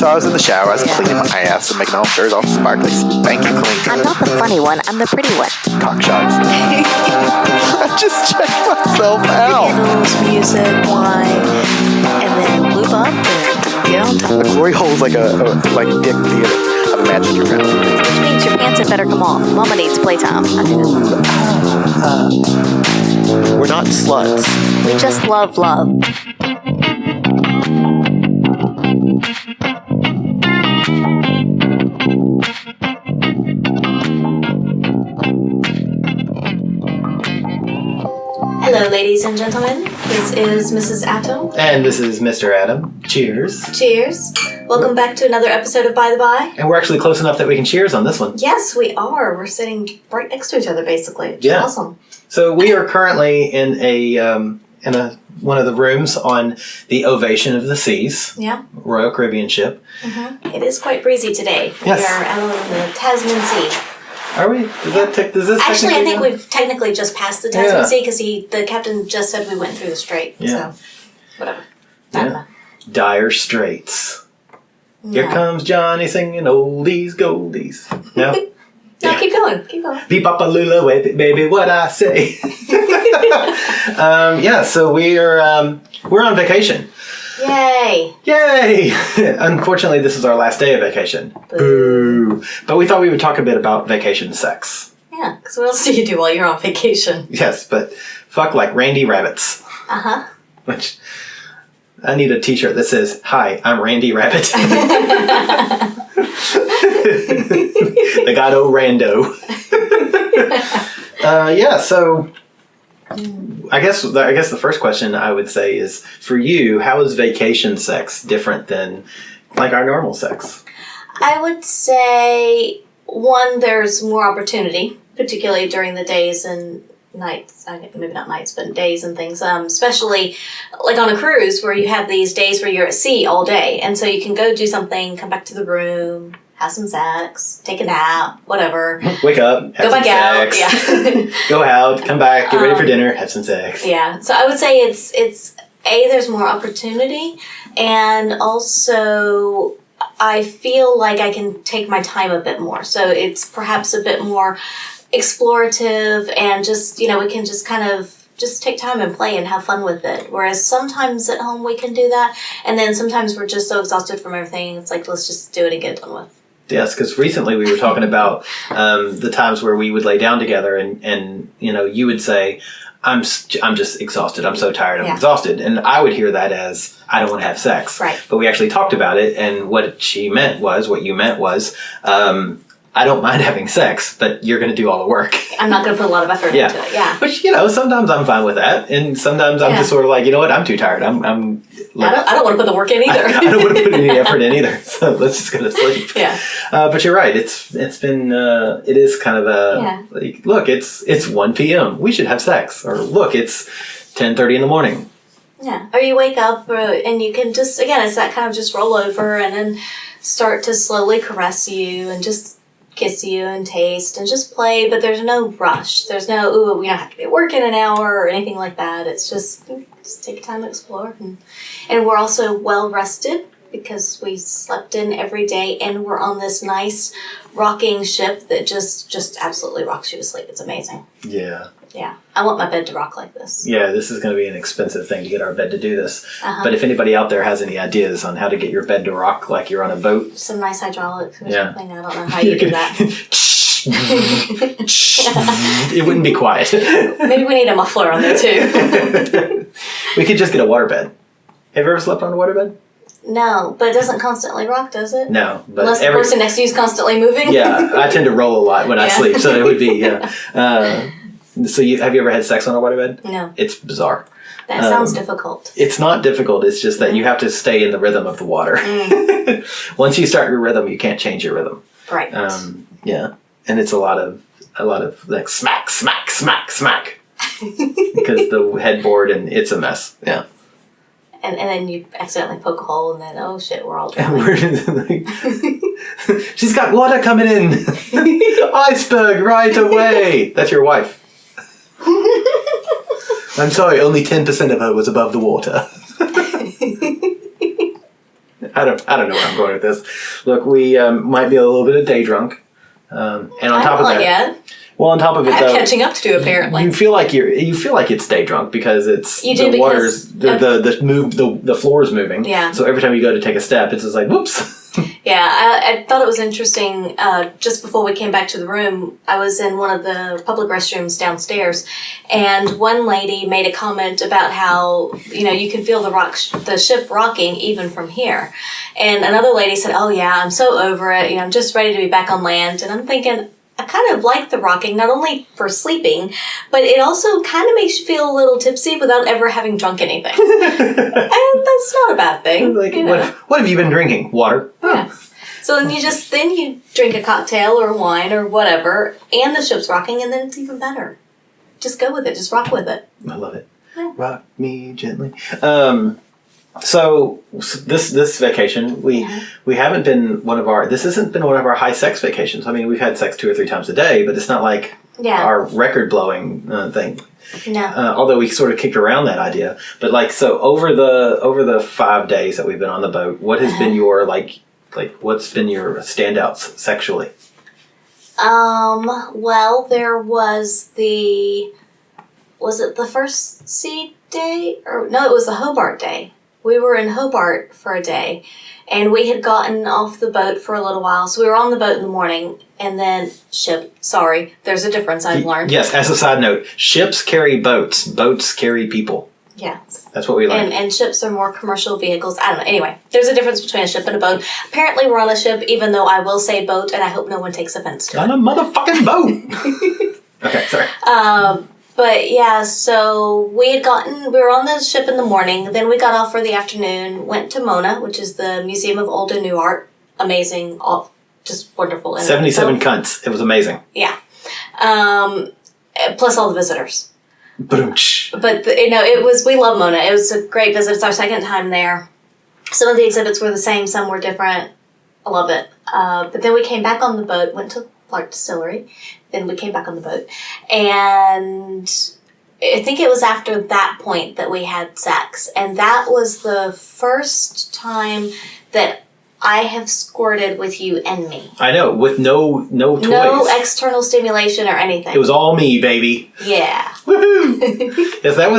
So I was in the shower, I was cleaning my ass and making all sure it's all sparkly, spanky clean. I'm not the funny one, I'm the pretty one. Cock shots. I just checked myself out. Candles, music, wine, and then lube up and get on top. The glory hole's like like dick theater. I've imagined your mouth. Which means your pants had better come off. Mama needs playtime. We're not sluts. We just love love. Hello, ladies and gentlemen. This is Mrs. Atom. And this is Mr. Adam. Cheers. Cheers. Welcome back to another episode of By the By. And we're actually close enough that we can cheers on this one. Yes, we are. We're sitting right next to each other, basically. Which is awesome. So we are currently in one of the rooms on the Ovation of the Seas. Yeah. Royal Caribbean ship. Mm-hmm. It is quite breezy today. Yes. We are out on the Tasman Sea. Are we? Does this Actually, I think we've technically just passed the Tasman Sea because the captain just said we went through the strait. Yeah. So, whatever. Yeah. Dire Straits. No. Here comes Johnny singing oldies goldies. No? No, keep going. Keep going. Beep-bop-a-lula, baby, what I say. So we're on vacation. Yay. Yay! Unfortunately, this is our last day of vacation. Boo. But we thought we would talk a bit about vacation sex. Yeah, because what else do you do while you're on vacation? Yes, but fuck like Randy Rabbits. Uh-huh. Which, I need a t-shirt that says, "Hi, I'm Randy Rabbit." The god O Rando. So I guess the first question I would say is, for you, how is vacation sex different than like our normal sex? I would say, one, there's more opportunity, particularly during the days and nights, maybe not nights, but days and things, especially like on a cruise where you have these days where you're at sea all day, and so you can go do something, come back to the room, have some sex, take a nap, whatever. Wake up, have go some back sex. out, yeah. Go out, come back, get ready for dinner, have some sex. Yeah, so I would say it's there's more opportunity, and also I feel like I can take my time a bit more. So it's perhaps a bit more explorative, and just, we can just kind of just take time and play and have fun with it. Whereas sometimes at home we can do that, and then sometimes we're just so exhausted from everything, it's like, let's just do it and get it done with. Yes, because recently we were talking about the times where we would lay down together and you would say, I'm just exhausted. I'm so tired. I'm exhausted. And I would hear that as, I don't want to have sex. Right. But we actually talked about it, and what you meant was, I don't mind having sex, but you're going to do all the work. I'm not going to put a lot of effort into it. Yeah. Which, sometimes I'm fine with that. And sometimes I'm just sort of like, you know what? I'm too tired. I don't want to put the work in either. I don't want to put any effort in either. So let's just go to sleep. Yeah. But you're right. It is kind of like, look, it's 1 p.m. We should have sex. Or look, it's 10:30 in the morning. Yeah. Or you wake up and you can just, again, it's that kind of just roll over and then start to slowly caress you and just kiss you and taste and just play, but there's no rush. There's no, we don't have to be at work in an hour or anything like that. It's just take time to explore. And we're also well rested because we slept in every day, and we're on this nice rocking ship that just absolutely rocks you to sleep. It's amazing. Yeah. Yeah. I want my bed to rock like this. Yeah, this is going to be an expensive thing to get our bed to do this. Uh-huh. But if anybody out there has any ideas on how to get your bed to rock like you're on a boat. Some nice hydraulics or something. I don't know how you do that. It wouldn't be quiet. Maybe we need a muffler on there too. We could just get a waterbed. Have you ever slept on a waterbed? No, but it doesn't constantly rock, does it? No. But unless the person next to you is constantly moving? Yeah, I tend to roll a lot when I sleep, so it would be, So have you ever had sex on a waterbed? No. It's bizarre. That sounds difficult. It's not difficult. It's just that you have to stay in the rhythm of the water. Once you start your rhythm, you can't change your rhythm. Right. Yeah, and it's a lot of like smack, smack, smack, smack, because the headboard, and it's a mess. Yeah. And then you accidentally poke a hole, and then, oh shit, we're all drowning. She's got water coming in. Iceberg right away. That's your wife. I'm sorry, only 10% of her was above the water. I don't know where I'm going with this. Look, we might be a little bit of day drunk, and on top of that, yet. well, on top of it, I have though, catching up to do apparently. you feel like it's day drunk because it's You do, the because- water's the floor is moving. Yeah. So every time you go to take a step, it's just like whoops. Yeah, I thought it was interesting. Just before we came back to the room, I was in one of the public restrooms downstairs, and one lady made a comment about how you can feel the ship rocking even from here, and another lady said, "Oh yeah, I'm so over it. I'm just ready to be back on land." And I'm thinking, I kind of like the rocking, not only for sleeping, but it also kind of makes you feel a little tipsy without ever having drunk anything, and that's not a bad thing. Like, what have you been drinking? Water. Yeah. So then you drink a cocktail or wine or whatever, and the ship's rocking, and then it's even better. Just go with it. Just rock with it. I love it. Yeah. Rock me gently. So this vacation, we haven't been this hasn't been one of our high sex vacations. I mean, we've had sex 2 or 3 times a day, but it's not like our record blowing thing. No. Although we sort of kicked around that idea, but over the 5 days that we've been on the boat, what has been your what's been your standouts sexually? Well, there was it the first sea day? Or no, it was the Hobart day. We were in Hobart for a day, and we had gotten off the boat for a little while. So we were on the boat in the morning, and then there's a difference I've learned. Yes, as a side note, ships carry boats. Boats carry people. Yes. That's what we learned. And ships are more commercial vehicles. I don't know. Anyway, there's a difference between a ship and a boat. Apparently, we're on a ship, even though I will say boat, and I hope no one takes offense to it. On a motherfucking boat! Okay, sorry. But yeah, so we were on the ship in the morning, then we got off for the afternoon, went to Mona, which is the Museum of Old and New Art. Amazing, just wonderful. 77 cunts. It was amazing. Yeah. Plus all the visitors. Ba-dum-tsh. But, we love Mona. It was a great visit. It's our second time there. Some of the exhibits were the same, some were different. I love it. But then we came back on the boat, went to Clark Distillery. Then we came back on the boat. And I think it was after that point that we had sex. And that was the first time that I have squirted with you and me. I know, with no toys. No external stimulation or anything. It was all me, baby. Yeah. Woohoo! Yes, that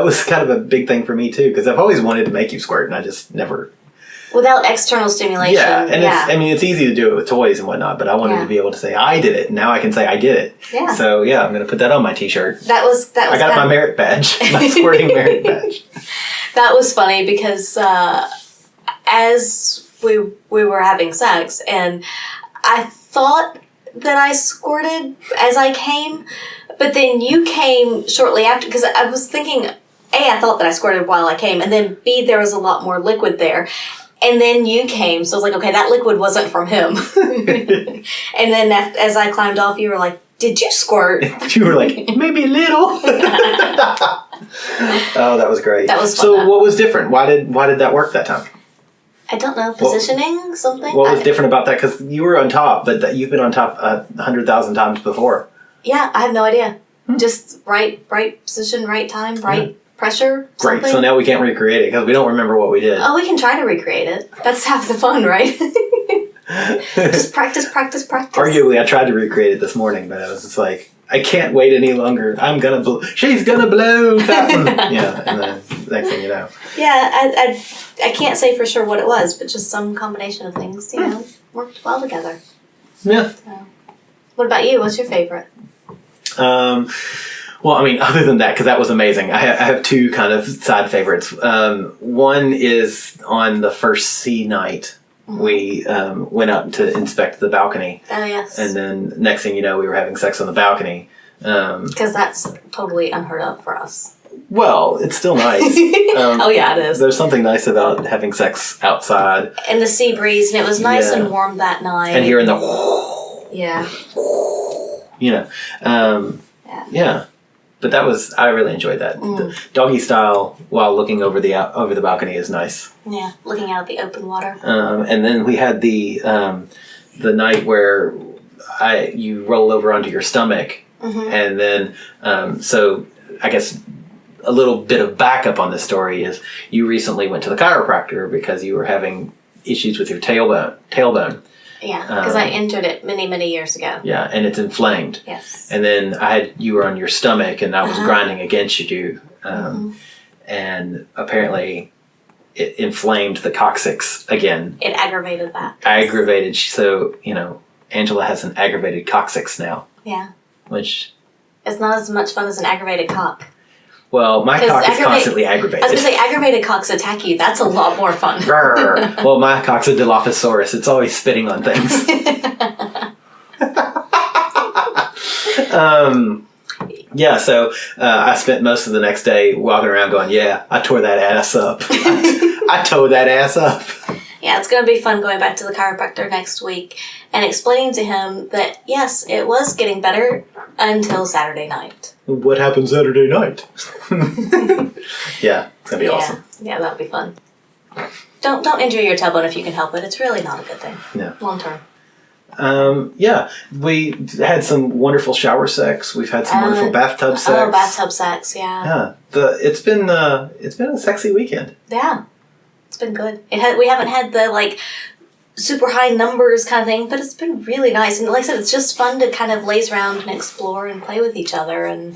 was kind of a big thing for me too, because I've always wanted to make you squirt, and I just never. Without external stimulation. Yeah, and it's easy to do it with toys and whatnot, but I wanted to be able to say I did it. And now I can say I did it. Yeah. So yeah, I'm going to put that on my T-shirt. That was. I got my merit badge, my squirting merit badge. That was funny because as we were having sex, and I thought that I squirted as I came, but then you came shortly after, because I was thinking, A, I thought that I squirted while I came, and then B, there was a lot more liquid there. And then you came, so I was like, okay, that liquid wasn't from him. And then as I climbed off, you were like, did you squirt? You were like, maybe a little. Oh, that was great. That was fun. So what was different? Why did that work that time? I don't know, positioning, something? What was different about that? Because you were on top, but you've been on top 100,000 times before. Yeah, I have no idea. Just right position, right time, right pressure, something. Great, so now we can't recreate it because we don't remember what we did. Oh, we can try to recreate it. That's half the fun, right? Just practice. Arguably, I tried to recreate it this morning, but I was just like, I can't wait any longer. She's gonna blow cotton. Yeah, and then next thing you know. Yeah, I can't say for sure what it was, but just some combination of things, worked well together. Yeah. So, what about you? What's your favorite? Well, I mean, other than that, because that was amazing, I have 2 kind of side favorites. One is on the first sea night. Mm-hmm. We went out to inspect the balcony. Oh, yes. And then next thing you know, we were having sex on the balcony. Because that's totally unheard of for us. Well, it's still nice. Oh, yeah, it is. There's something nice about having sex outside. And the sea breeze, and it was nice and warm that night. And hearing the... Yeah. Yeah. But I really enjoyed that. The doggy style while looking over the balcony is nice. Yeah, looking out at the open water. And then we had the night where you roll over onto your stomach, and then so I guess a little bit of backup on this story is you recently went to the chiropractor because you were having issues with your tailbone. Yeah, because I injured it many, many years ago. Yeah, and it's inflamed. Yes. And then you were on your stomach, and I was grinding against you, and apparently it inflamed the coccyx again. It aggravated that. So Angela has an aggravated coccyx now. Yeah. Which it's not as much fun as an aggravated cock. Well, my cock is constantly aggravated. I was going to say, aggravated cocks attack you. That's a lot more fun. Well, my cock's a Dilophosaurus. It's always spitting on things. Yeah, so I spent most of the next day walking around going, yeah, I tore that ass up. I tore that ass up. Yeah, it's going to be fun going back to the chiropractor next week and explaining to him that, yes, it was getting better until Saturday night. What happened Saturday night? Yeah, it's going to be awesome. Yeah, that'll be fun. Don't injure your tailbone if you can help it. It's really not a good thing. Yeah. Long term. Yeah, we had some wonderful shower sex. We've had some wonderful bathtub sex. Oh, bathtub sex, yeah. Yeah, it's been a sexy weekend. Yeah, it's been good. We haven't had the super high numbers kind of thing, but it's been really nice. And like I said, it's just fun to kind of laze around and explore and play with each other and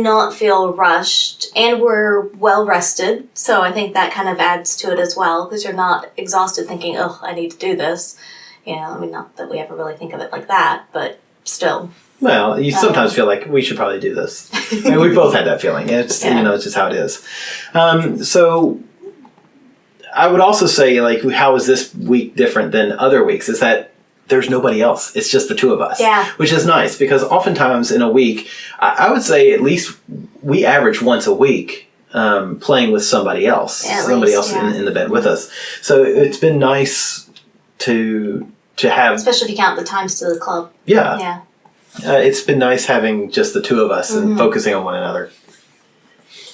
not feel rushed. And we're well rested, so I think that kind of adds to it as well because you're not exhausted thinking, oh, I need to do this. Not that we ever really think of it like that, but still. Well, you sometimes feel like we should probably do this. We both had that feeling. It's it's just how it is. So I would also say, how is this week different than other weeks? Is that there's nobody else. It's just the two of us. Yeah. Which is nice because oftentimes in a week, I would say at least we average once a week playing with somebody else. Somebody else in the bed with us. So it's been nice to have, especially if you count the times to the club. Yeah. It's been nice having just the two of us and focusing on one another.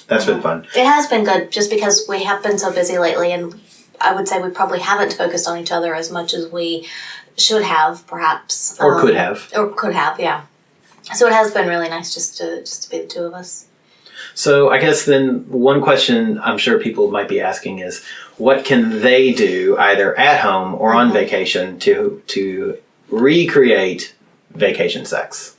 That's been fun. It has been good just because we have been so busy lately, and I would say we probably haven't focused on each other as much as we should have, perhaps. Or could have. Yeah. So it has been really nice just to be the two of us. So I guess then one question I'm sure people might be asking is, what can they do either at home or on vacation to recreate vacation sex?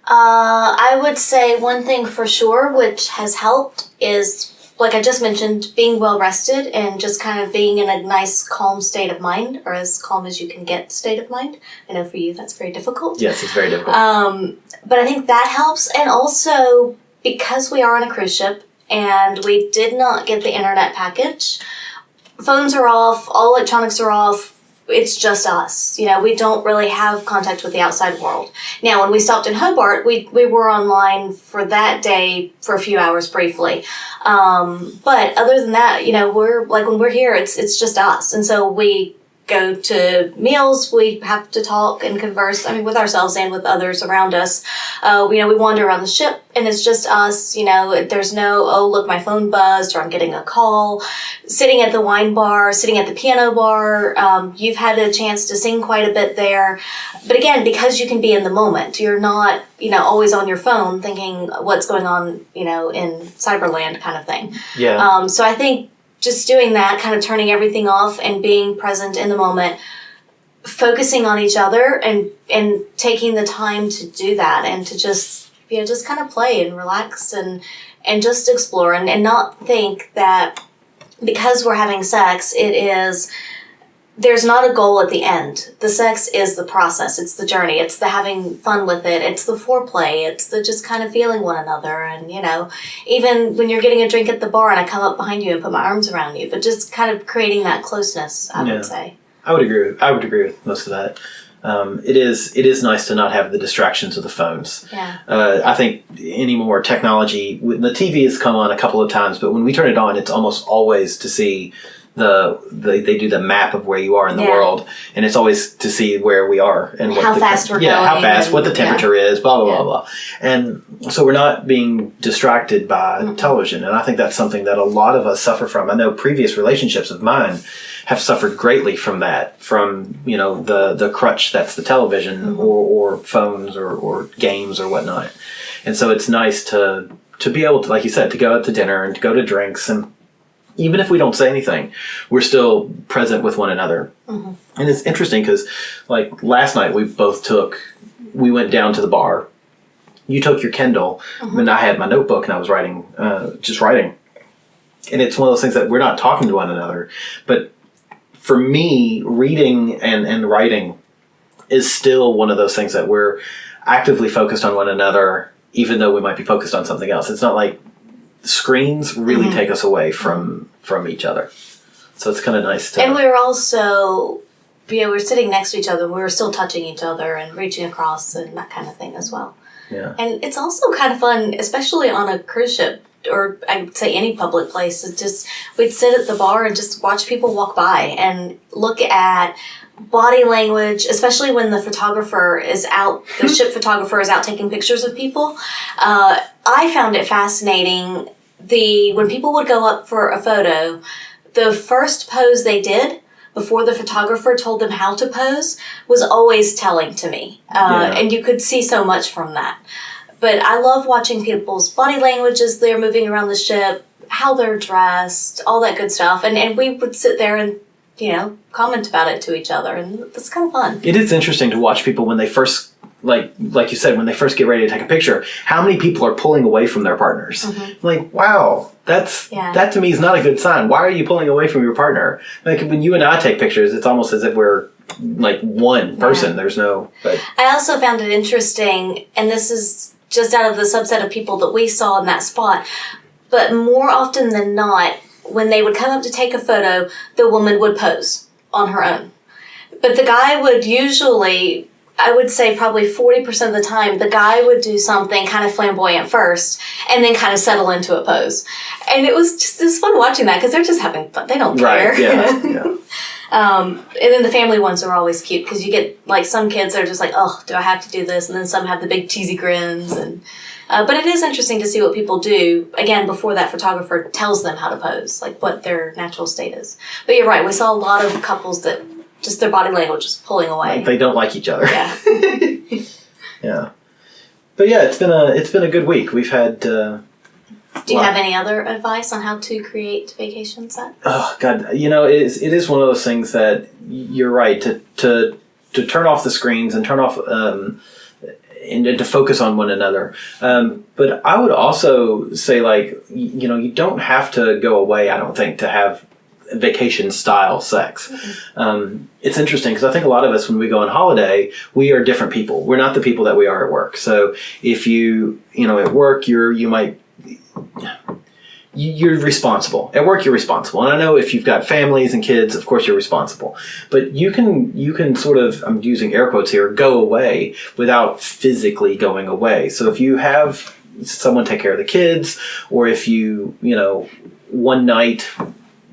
I would say one thing for sure, which has helped, is, like I just mentioned, being well rested and just kind of being in a nice, calm state of mind, or as calm as you can get state of mind. I know for you that's very difficult. Yes, it's very difficult. But I think that helps. And also, because we are on a cruise ship and we did not get the internet package, phones are off, all electronics are off. It's just us. We don't really have contact with the outside world. Now, when we stopped in Hobart, we were online for that day for a few hours briefly. But other than that, we're when we're here, it's just us. And so we go to meals, we have to talk and converse, with ourselves and with others around us. We wander around the ship and it's just us, there's no, oh, look, my phone buzzed or I'm getting a call. Sitting at the wine bar, sitting at the piano bar, you've had a chance to sing quite a bit there. But again, because you can be in the moment, you're not, always on your phone thinking what's going on, in cyberland kind of thing. Yeah. So I think just doing that, kind of turning everything off and being present in the moment, focusing on each other and taking the time to do that and to just kind of play and relax and just explore and not think that because we're having sex, there's not a goal at the end. The sex is the process. It's the journey. It's the having fun with it. It's the foreplay. It's the just kind of feeling one another. And, even when you're getting a drink at the bar and I come up behind you and put my arms around you, but just kind of creating that closeness, I would say. I would agree with most of that. It is nice to not have the distractions of the phones. Yeah. I think anymore technology, the TV has come on a couple of times, but when we turn it on, it's almost always to see they do the map of where you are in the world, and it's always to see where we are and how fast we're going. Yeah, how fast, what the temperature is, blah, blah, blah, blah. And so we're not being distracted by television, and I think that's something that a lot of us suffer from. I know previous relationships of mine have suffered greatly from that, from, the crutch that's the television or phones or games or whatnot. And so it's nice to to be able to, like you said, to go out to dinner and to go to drinks, and even if we don't say anything, we're still present with one another. Mm-hmm. And it's interesting because, like, last night we went down to the bar. You took your Kindle, and I had my notebook, and I was just writing. And it's one of those things that we're not talking to one another. But for me, reading and writing is still one of those things that we're actively focused on one another, even though we might be focused on something else. It's not like screens really take us away from each other. So it's kind of nice to... And we were also, we're sitting next to each other. We were still touching each other and reaching across and that kind of thing as well. Yeah. And it's also kind of fun, especially on a cruise ship, or I'd say any public place. It's just, we'd sit at the bar and just watch people walk by and look at body language, especially when the photographer is out, the ship photographer is out taking pictures of people. I found it fascinating. When people would go up for a photo, the first pose they did before the photographer told them how to pose was always telling to me. And you could see so much from that. But I love watching people's body language as they're moving around the ship, how they're dressed, all that good stuff. And we would sit there and, comment about it to each other. And it's kind of fun. It is interesting to watch people when they first, like you said, when they first get ready to take a picture, how many people are pulling away from their partners. Mm-hmm. Like, wow, that to me is not a good sign. Why are you pulling away from your partner? Like, when you and I take pictures, it's almost as if we're like one person. There's no... But I also found it interesting, and this is just out of the subset of people that we saw in that spot, but more often than not, when they would come up to take a photo, the woman would pose on her own. But the guy would usually, I would say probably 40% of the time, the guy would do something kind of flamboyant first and then kind of settle into a pose. And it was fun watching that because they're just having fun. They don't care. Right, yeah. And then the family ones are always cute because you get, like, some kids are just like, oh, do I have to do this? And then some have the big cheesy grins. And but it is interesting to see what people do, again, before that photographer tells them how to pose, like what their natural state is. But you're right, we saw a lot of couples that just their body language is pulling away. Like they don't like each other. Yeah. Yeah. But yeah, it's been a good week. We've had... Do you have any other advice on how to create vacation set? Oh God, it is one of those things that you're right to turn off the screens and turn off and to focus on one another. But I would also say, like, you don't have to go away, I don't think, to have vacation style sex. Mm-hmm. It's interesting because I think a lot of us, when we go on holiday, we are different people. We're not the people that we are at work. So if at work you're responsible. At work, you're responsible. And I know if you've got families and kids, of course you're responsible. But you can sort of, I'm using air quotes here, go away without physically going away. So if you have someone take care of the kids, or if one night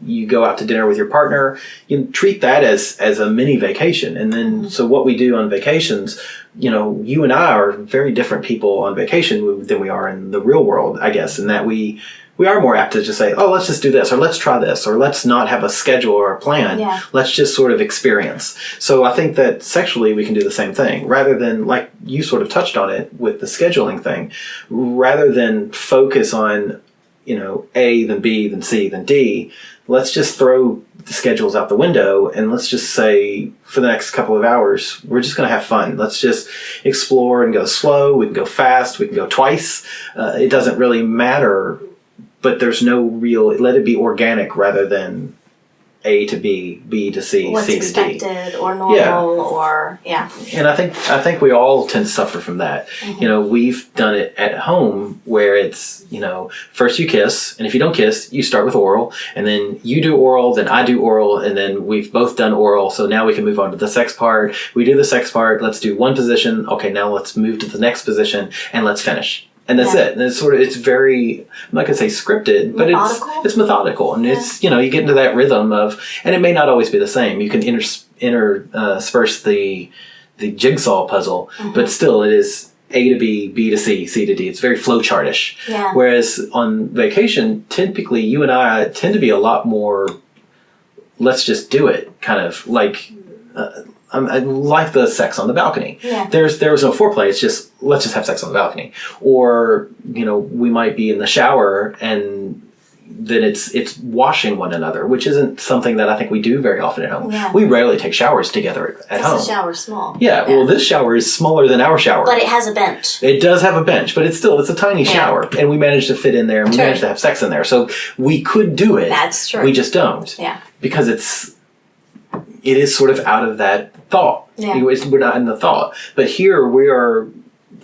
you go out to dinner with your partner, you treat that as a mini vacation. And then, so what we do on vacations, you and I are very different people on vacation than we are in the real world, I guess, in that we are more apt to just say, oh, let's just do this, or let's try this, or let's not have a schedule or a plan. Yeah. Let's just sort of experience. So I think that sexually we can do the same thing, rather than, like you sort of touched on it with the scheduling thing, rather than focus on, A, then B, then C, then D. Let's just throw the schedules out the window and let's just say for the next couple of hours, we're just going to have fun. Let's just explore and go slow. We can go fast. We can go twice. It doesn't really matter, but there's no real, let it be organic rather than A to B, B to C, what's C to D. What's expected or normal or, yeah. And I think we all tend to suffer from that. Mm-hmm. We've done it at home where it's, first you kiss, and if you don't kiss, you start with oral, and then you do oral, then I do oral, and then we've both done oral, so now we can move on to the sex part. We do the sex part, let's do one position, okay, now let's move to the next position, and let's finish. And that's it. And it's very, I'm not going to say scripted, but it's methodical. And it's, you get into that rhythm of, and it may not always be the same. You can intersperse the jigsaw puzzle, but still it is A to B, B to C, C to D. It's very flowchart-ish. Yeah. Whereas on vacation, typically you and I tend to be a lot more, let's just do it, kind of like, I like the sex on the balcony. Yeah. There was no foreplay. It's just, let's just have sex on the balcony. Or, we might be in the shower and then it's washing one another, which isn't something that I think we do very often at home. Yeah. We rarely take showers together at home. The shower's small. Yeah, well, this shower is smaller than our shower. But it has a bench. It does have a bench, but it's a tiny shower. And we managed to fit in there, and we managed to have sex in there. So we could do it. That's true. We just don't. Yeah. Because it is sort of out of that thought. Yeah. We're not in the thought. But here we are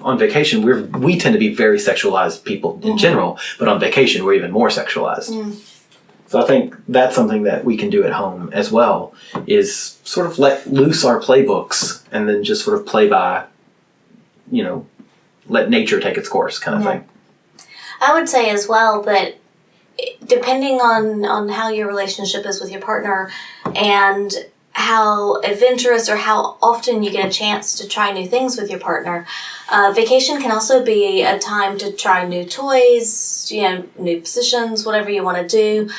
on vacation. We tend to be very sexualized people in general, but on vacation we're even more sexualized. So I think that's something that we can do at home as well, is sort of let loose our playbooks and then just sort of play by, let nature take its course kind of thing. I would say as well that depending on how your relationship is with your partner and how adventurous or how often you get a chance to try new things with your partner, vacation can also be a time to try new toys, new positions, whatever you want to do.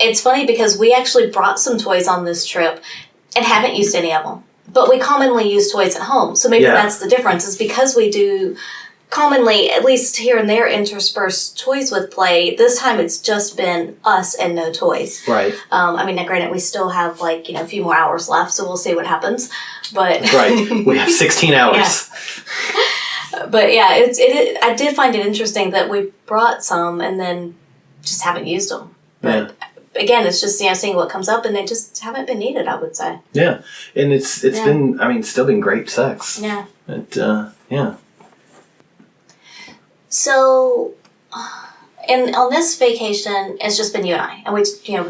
It's funny because we actually brought some toys on this trip and haven't used any of them. But we commonly use toys at home. So maybe that's the difference, is because we do commonly, at least here and there, intersperse toys with play. This time it's just been us and no toys. Right. Granted, we still have a few more hours left, so we'll see what happens. But That's right. We have 16 hours. But yeah, I did find it interesting that we brought some and then just haven't used them. But again, it's just seeing what comes up, and they just haven't been needed, I would say. Yeah, and it's been still been great sex. Yeah. Yeah. So, and on this vacation, it's just been you and I, and we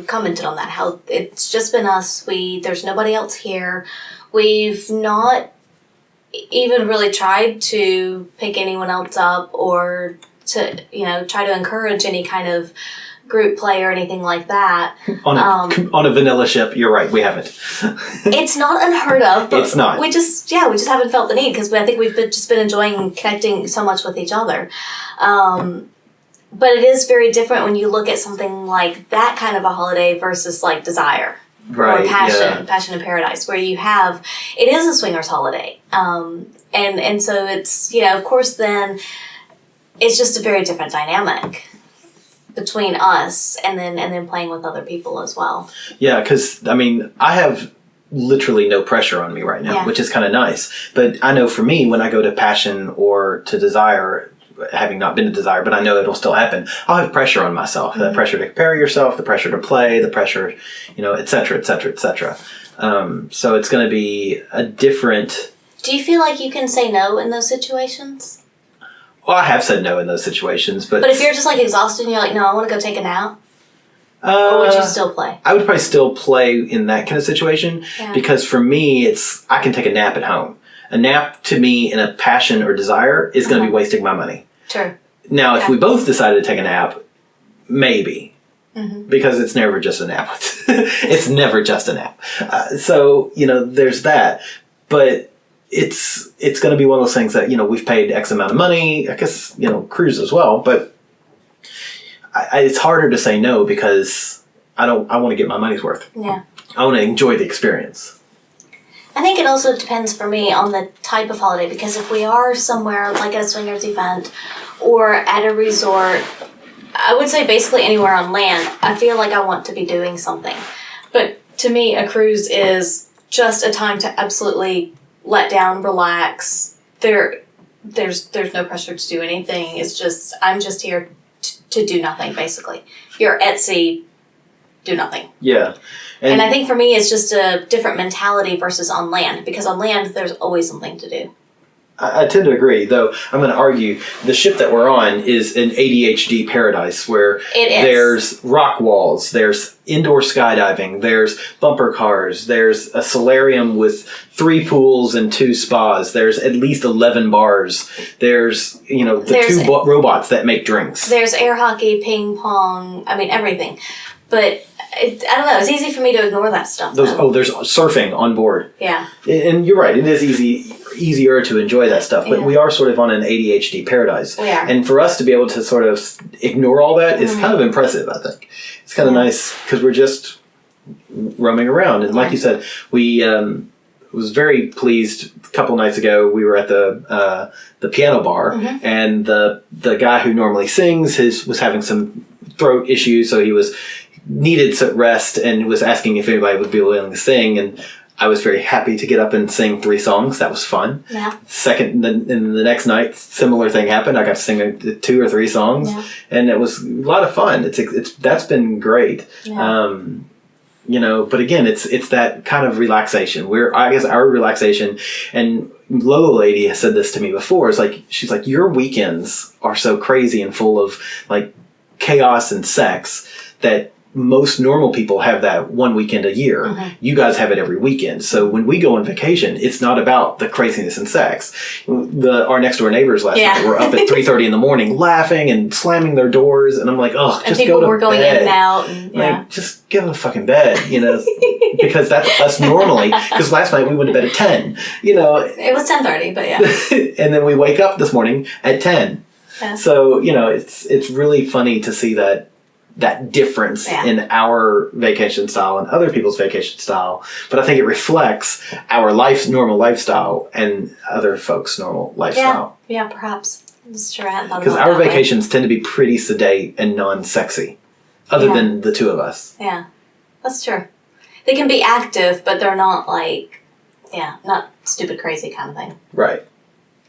commented on that, how it's just been us. There's nobody else here. We've not even really tried to pick anyone else up or to try to encourage any kind of group play or anything like that. On a vanilla ship, you're right, we haven't. It's not unheard of, but it's not. We just haven't felt the need, because I think we've just been enjoying connecting so much with each other. But it is very different when you look at something like that kind of a holiday versus like Desire. Right, or Passion in Paradise, where it is a swingers holiday. And so it's, of course then it's just a very different dynamic between us and then playing with other people as well. Yeah, because I have literally no pressure on me right now, which is kind of nice. But I know for me, when I go to Passion or to Desire, having not been to Desire, but I know it'll still happen, I'll have pressure on myself. The pressure to compare yourself, the pressure to play, the pressure, et cetera, et cetera, et cetera. So it's going to be a different... Do you feel like you can say no in those situations? Well, I have said no in those situations, but... But if you're just exhausted and you're like, no, I want to go take a nap, or would you still play? I would probably still play in that kind of situation, because for me, I can take a nap at home. A nap to me in a Passion or Desire is going to be wasting my money. Sure. Now, if we both decided to take a nap, maybe. Because it's never just a nap. It's never just a nap. So, there's that. But it's going to be one of those things that, we've paid X amount of money. I guess, cruise as well. But it's harder to say no, because I want to get my money's worth. Yeah. I want to enjoy the experience. I think it also depends for me on the type of holiday, because if we are somewhere like at a swingers event or at a resort, I would say basically anywhere on land, I feel like I want to be doing something. But to me, a cruise is just a time to absolutely let down, relax. There's no pressure to do anything. It's just, I'm just here to do nothing, basically. You're at sea, do nothing. Yeah. And I think for me, it's just a different mentality versus on land, because on land, there's always something to do. I tend to agree, though I'm going to argue the ship that we're on is an ADHD paradise, where there's rock walls, there's indoor skydiving, there's bumper cars, there's a solarium with 3 pools and 2 spas, there's at least 11 bars, there's, the 2 robots that make drinks. There's air hockey, ping pong, everything. But I don't know, it's easy for me to ignore that stuff. There's surfing on board. Yeah. And you're right, it is easier to enjoy that stuff, but we are sort of on an ADHD paradise. We are. And for us to be able to sort of ignore all that is kind of impressive, I think. It's kind of nice, because we're just roaming around. And like you said, we was very pleased. A couple nights ago, we were at the piano bar, and the guy who normally sings was having some throat issues, so he needed some rest and was asking if anybody would be willing to sing. And I was very happy to get up and sing 3 songs. That was fun. Yeah. And the next night, similar thing happened. I got to sing 2 or 3 songs, and it was a lot of fun. That's been great. Yeah. But again, it's that kind of relaxation. I guess our relaxation, and Lola Lady has said this to me before, is like, she's like, your weekends are so crazy and full of like chaos and sex that most normal people have that one weekend a year. You guys have it every weekend. So when we go on vacation, it's not about the craziness and sex. Our next door neighbors last night were up at 3:30 in the morning laughing and slamming their doors. And I'm like, oh, just go to bed. And people were going in and out. And, like, just go to fucking bed, because that's us normally. Because last night we went to bed at 10, It was 10:30, but yeah. And then we wake up this morning at 10. Yeah. So, it's really funny to see that difference in our vacation style and other people's vacation style. But I think it reflects our normal lifestyle and other folks' normal lifestyle. Yeah, perhaps. That's true. Because our vacations tend to be pretty sedate and non-sexy, other than the 2 of us. Yeah, that's true. They can be active, but they're not like, not stupid crazy kind of thing. Right.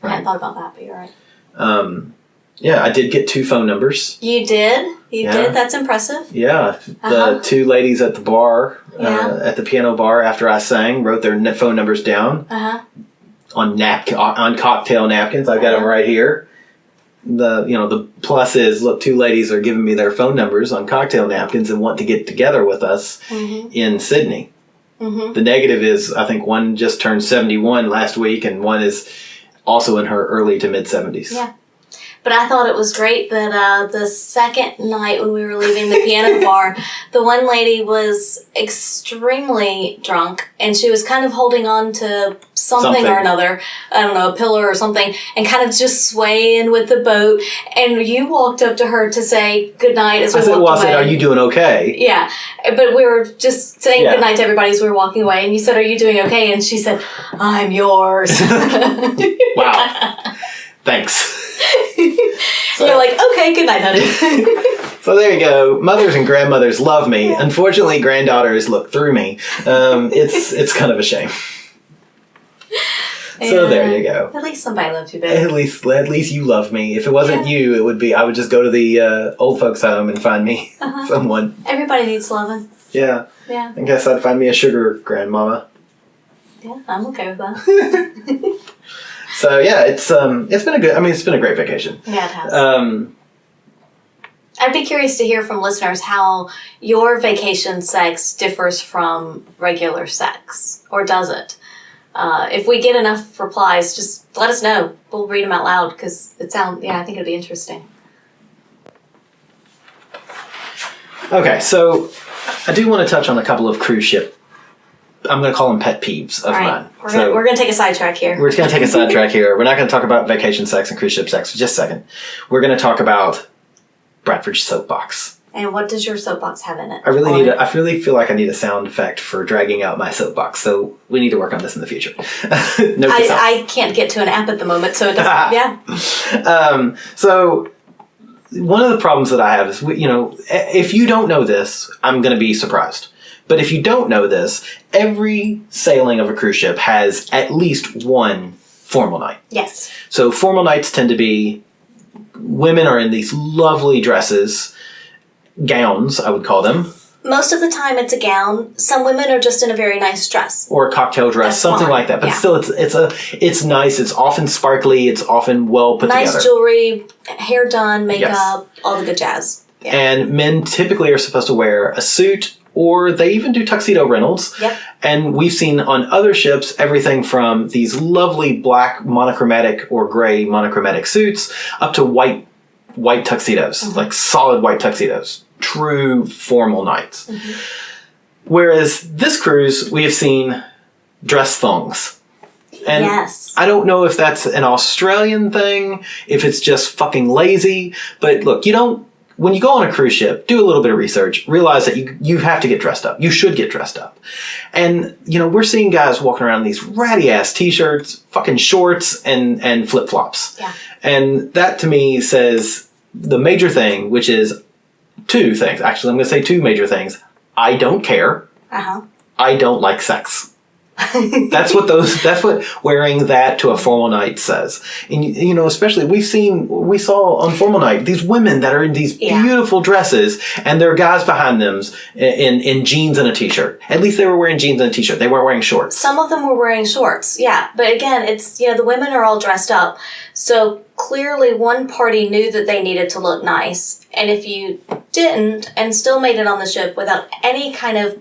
I hadn't thought about that, but you're right. Yeah, I did get 2 phone numbers. You did? You did? That's impressive. Yeah. The 2 ladies at the bar, at the piano bar after I sang, wrote their phone numbers down on cocktail napkins. I've got them right here. The plus is, look, 2 ladies are giving me their phone numbers on cocktail napkins and want to get together with us in Sydney. The negative is, I think one just turned 71 last week, and one is also in her early to mid-70s. Yeah. But I thought it was great that the second night when we were leaving the piano bar, the one lady was extremely drunk, and she was kind of holding on to something or another, I don't know, a pillar or something, and kind of just swaying with the boat. And you walked up to her to say goodnight as we walked away. I said, are you doing okay? Yeah, but we were just saying goodnight to everybody as we were walking away, and you said, are you doing okay? And she said, I'm yours. Wow. Thanks. So you're like, okay, good night, honey. So there you go. Mothers and grandmothers love me. Yeah. Unfortunately, granddaughters look through me. It's kind of a shame. So there you go. At least somebody loves you, babe. At least you love me. If it wasn't you, it would be, I would just go to the old folks' home and find me someone. Everybody needs loving. Yeah. Yeah. I guess I'd find me a sugar grandmama. Yeah, I'm okay with that. So yeah, it's been a great vacation. Yeah, it has. I'd be curious to hear from listeners how your vacation sex differs from regular sex, or does it? If we get enough replies, just let us know. We'll read them out loud because I think it'd be interesting. Okay, so I do want to touch on a couple of cruise ship, I'm going to call them pet peeves of mine. We're going to take a sidetrack here. We're just going to take a sidetrack here. We're not going to talk about vacation sex and cruise ship sex for just a second. We're going to talk about Bradford's soapbox. And what does your soapbox have in it? I really feel like I need a sound effect for dragging out my soapbox, so we need to work on this in the future. I can't get to an app at the moment, so it doesn't. So one of the problems that I have is, if you don't know this, I'm going to be surprised. But if you don't know this, every sailing of a cruise ship has at least one formal night. Yes. So formal nights tend to be, women are in these lovely dresses, gowns, I would call them. Most of the time it's a gown. Some women are just in a very nice dress. Or a cocktail dress, that's something like that. But still, it's nice. It's often sparkly. It's often well put together. Nice jewelry, hair done, makeup, all the good jazz. Yeah. And men typically are supposed to wear a suit, or they even do tuxedo rentals. Yep. And we've seen on other ships everything from these lovely black monochromatic or gray monochromatic suits up to white tuxedos, like solid white tuxedos. True formal nights. Whereas this cruise, we have seen dress thongs. And I don't know if that's an Australian thing, if it's just fucking lazy, but look, when you go on a cruise ship, do a little bit of research, realize that you have to get dressed up. You should get dressed up. And, we're seeing guys walking around in these ratty ass t-shirts, fucking shorts, and flip-flops. Yeah. And that to me says the major thing, which is two things. Actually, I'm going to say two major things. I don't care. Uh-huh. I don't like sex. That's what wearing that to a formal night says. And especially we saw on formal night these women that are in these beautiful dresses and there are guys behind them in jeans and a t-shirt. At least they were wearing jeans and a t-shirt. They weren't wearing shorts. Some of them were wearing shorts. Yeah. But again, it's, the women are all dressed up. So clearly one party knew that they needed to look nice. And if you didn't and still made it on the ship without any kind of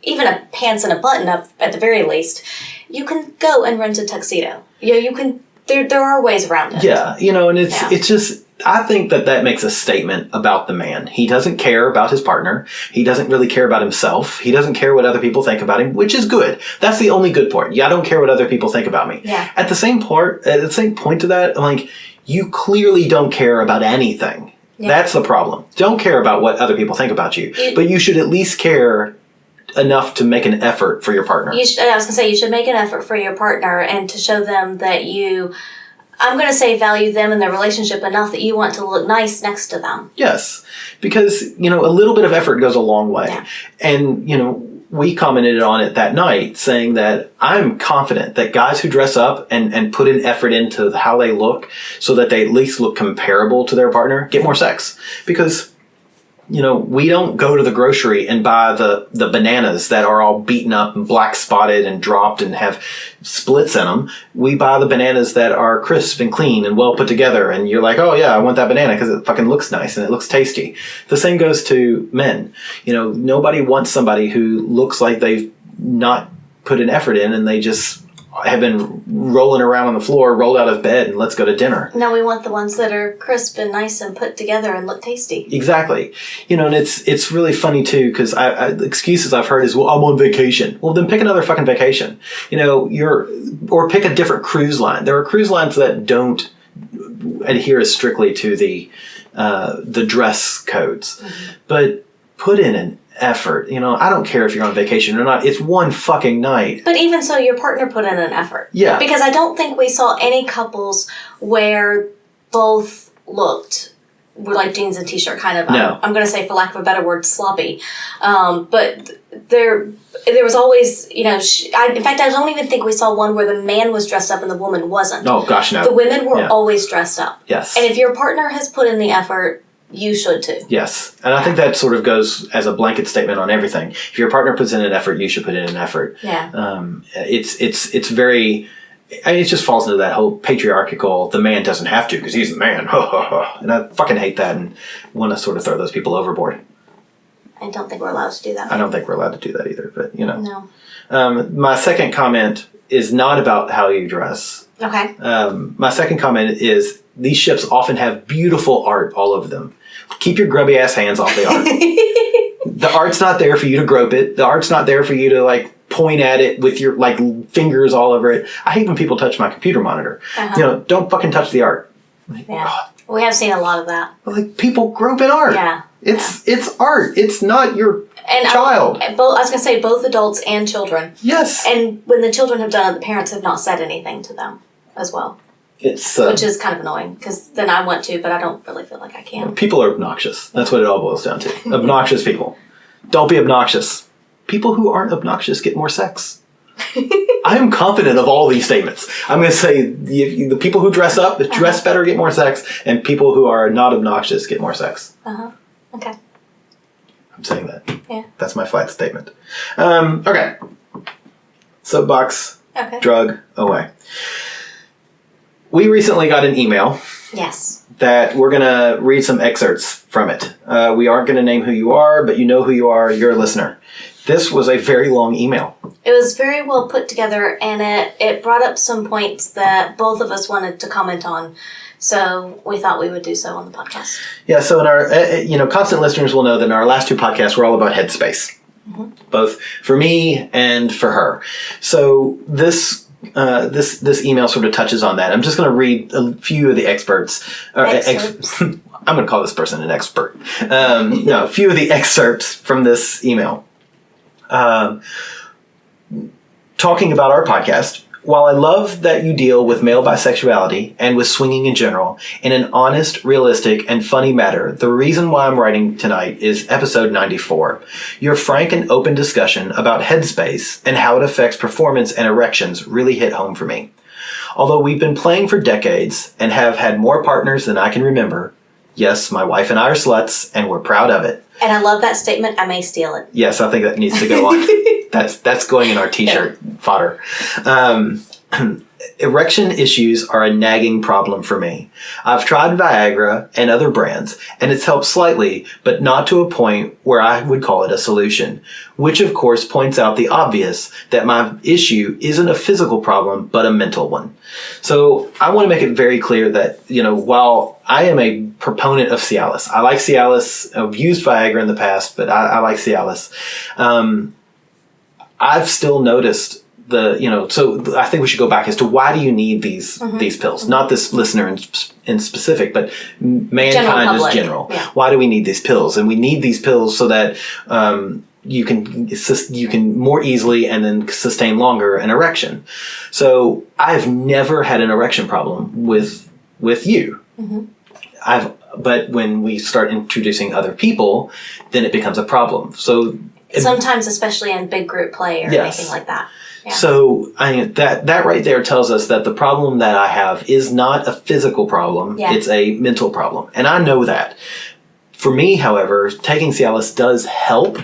even a pants and a button up at the very least, you can go and rent a tuxedo. You can. There are ways around it. Yeah, and it's just. I think that makes a statement about the man. He doesn't care about his partner. He doesn't really care about himself. He doesn't care what other people think about him, which is good. That's the only good part. Yeah, I don't care what other people think about me. Yeah. At the same point to that, like, you clearly don't care about anything. Yeah. That's the problem. Don't care about what other people think about you, but you should at least care enough to make an effort for your partner. I was going to say, you should make an effort for your partner and to show them that I'm going to say value them and their relationship enough that you want to look nice next to them. Yes. Because, a little bit of effort goes a long way. Yeah. And, we commented on it that night saying that I'm confident that guys who dress up and put an effort into how they look so that they at least look comparable to their partner get more sex. Because we don't go to the grocery and buy the bananas that are all beaten up and black spotted and dropped and have splits in them. We buy the bananas that are crisp and clean and well put together. And you're like, oh yeah, I want that banana because it fucking looks nice and it looks tasty. The same goes to men. Nobody wants somebody who looks like they've not put an effort in and they just have been rolling around on the floor, rolled out of bed, and let's go to dinner. No, we want the ones that are crisp and nice and put together and look tasty. Exactly. And it's really funny too, because the excuses I've heard is, well, I'm on vacation. Well, then pick another fucking vacation. Or pick a different cruise line. There are cruise lines that don't adhere as strictly to the dress codes, but put in an effort. I don't care if you're on vacation or not. It's one fucking night. But even so, your partner put in an effort. Yeah. Because I don't think we saw any couples where both were like jeans and t-shirt kind of, no. I'm going to say, for lack of a better word, sloppy. But there was always, in fact, I don't even think we saw one where the man was dressed up and the woman wasn't. Oh, gosh, no. The women were always dressed up. Yes. And if your partner has put in the effort, you should too. Yes. And I think that sort of goes as a blanket statement on everything. If your partner puts in an effort, you should put in an effort. Yeah. It's very, it just falls into that whole patriarchal, the man doesn't have to because he's the man. And I fucking hate that and want to sort of throw those people overboard. I don't think we're allowed to do that. I don't think we're allowed to do that either, but No. My second comment is not about how you dress. Okay. My second comment is these ships often have beautiful art all over them. Keep your grubby ass hands off the art. The art's not there for you to grope it. The art's not there for you to point at it with your fingers all over it. I hate when people touch my computer monitor. Uh-huh. Don't fucking touch the art. Yeah. We have seen a lot of that. People grope at art. Yeah. It's art. It's not your child. I was going to say both adults and children. Yes. And when the children have done it, the parents have not said anything to them as well. Which is kind of annoying because then I want to, but I don't really feel like I can. People are obnoxious. That's what it all boils down to. Obnoxious people. Don't be obnoxious. People who aren't obnoxious get more sex. I am confident of all these statements. I'm going to say the people who dress up, dress better, get more sex, and people who are not obnoxious get more sex. Okay. I'm saying that. Yeah. That's my flat statement. Okay. Soapbox. Okay. Drug away. We recently got an email. Yes. That we're going to read some excerpts from it. We aren't going to name who you are, but you know who you are. You're a listener. This was a very long email. It was very well put together, and it brought up some points that both of us wanted to comment on. So we thought we would do so on the podcast. Yeah, so in our, constant listeners will know that in our last two podcasts, we're all about headspace. Mm-hmm. Both for me and for her. So this this email sort of touches on that. I'm just going to read a few of the experts. I'm going to call this person an expert. A few of the excerpts from this email. Talking about our podcast. While I love that you deal with male bisexuality and with swinging in general in an honest, realistic, and funny manner, the reason why I'm writing tonight is episode 94. Your frank and open discussion about headspace and how it affects performance and erections really hit home for me. Although we've been playing for decades and have had more partners than I can remember, yes, my wife and I are sluts, and we're proud of it. And I love that statement. I may steal it. Yes, I think that needs to go on. That's going in our t-shirt fodder. Erection issues are a nagging problem for me. I've tried Viagra and other brands, and it's helped slightly, but not to a point where I would call it a solution, which of course points out the obvious, that my issue isn't a physical problem, but a mental one. So I want to make it very clear that, while I am a proponent of Cialis, I like Cialis. I've used Viagra in the past, but I like Cialis. I've still noticed so I think we should go back as to why do you need these pills? Not this listener in specific, but mankind as general. Yeah. Why do we need these pills? And we need these pills so that you can more easily and then sustain longer an erection. So I've never had an erection problem with you. Mm-hmm. But when we start introducing other people, then it becomes a problem. So sometimes, especially in big group play or anything like that. Yeah. So that right there tells us that the problem that I have is not a physical problem. Yeah. It's a mental problem. And I know that. For me, however, taking Cialis does help.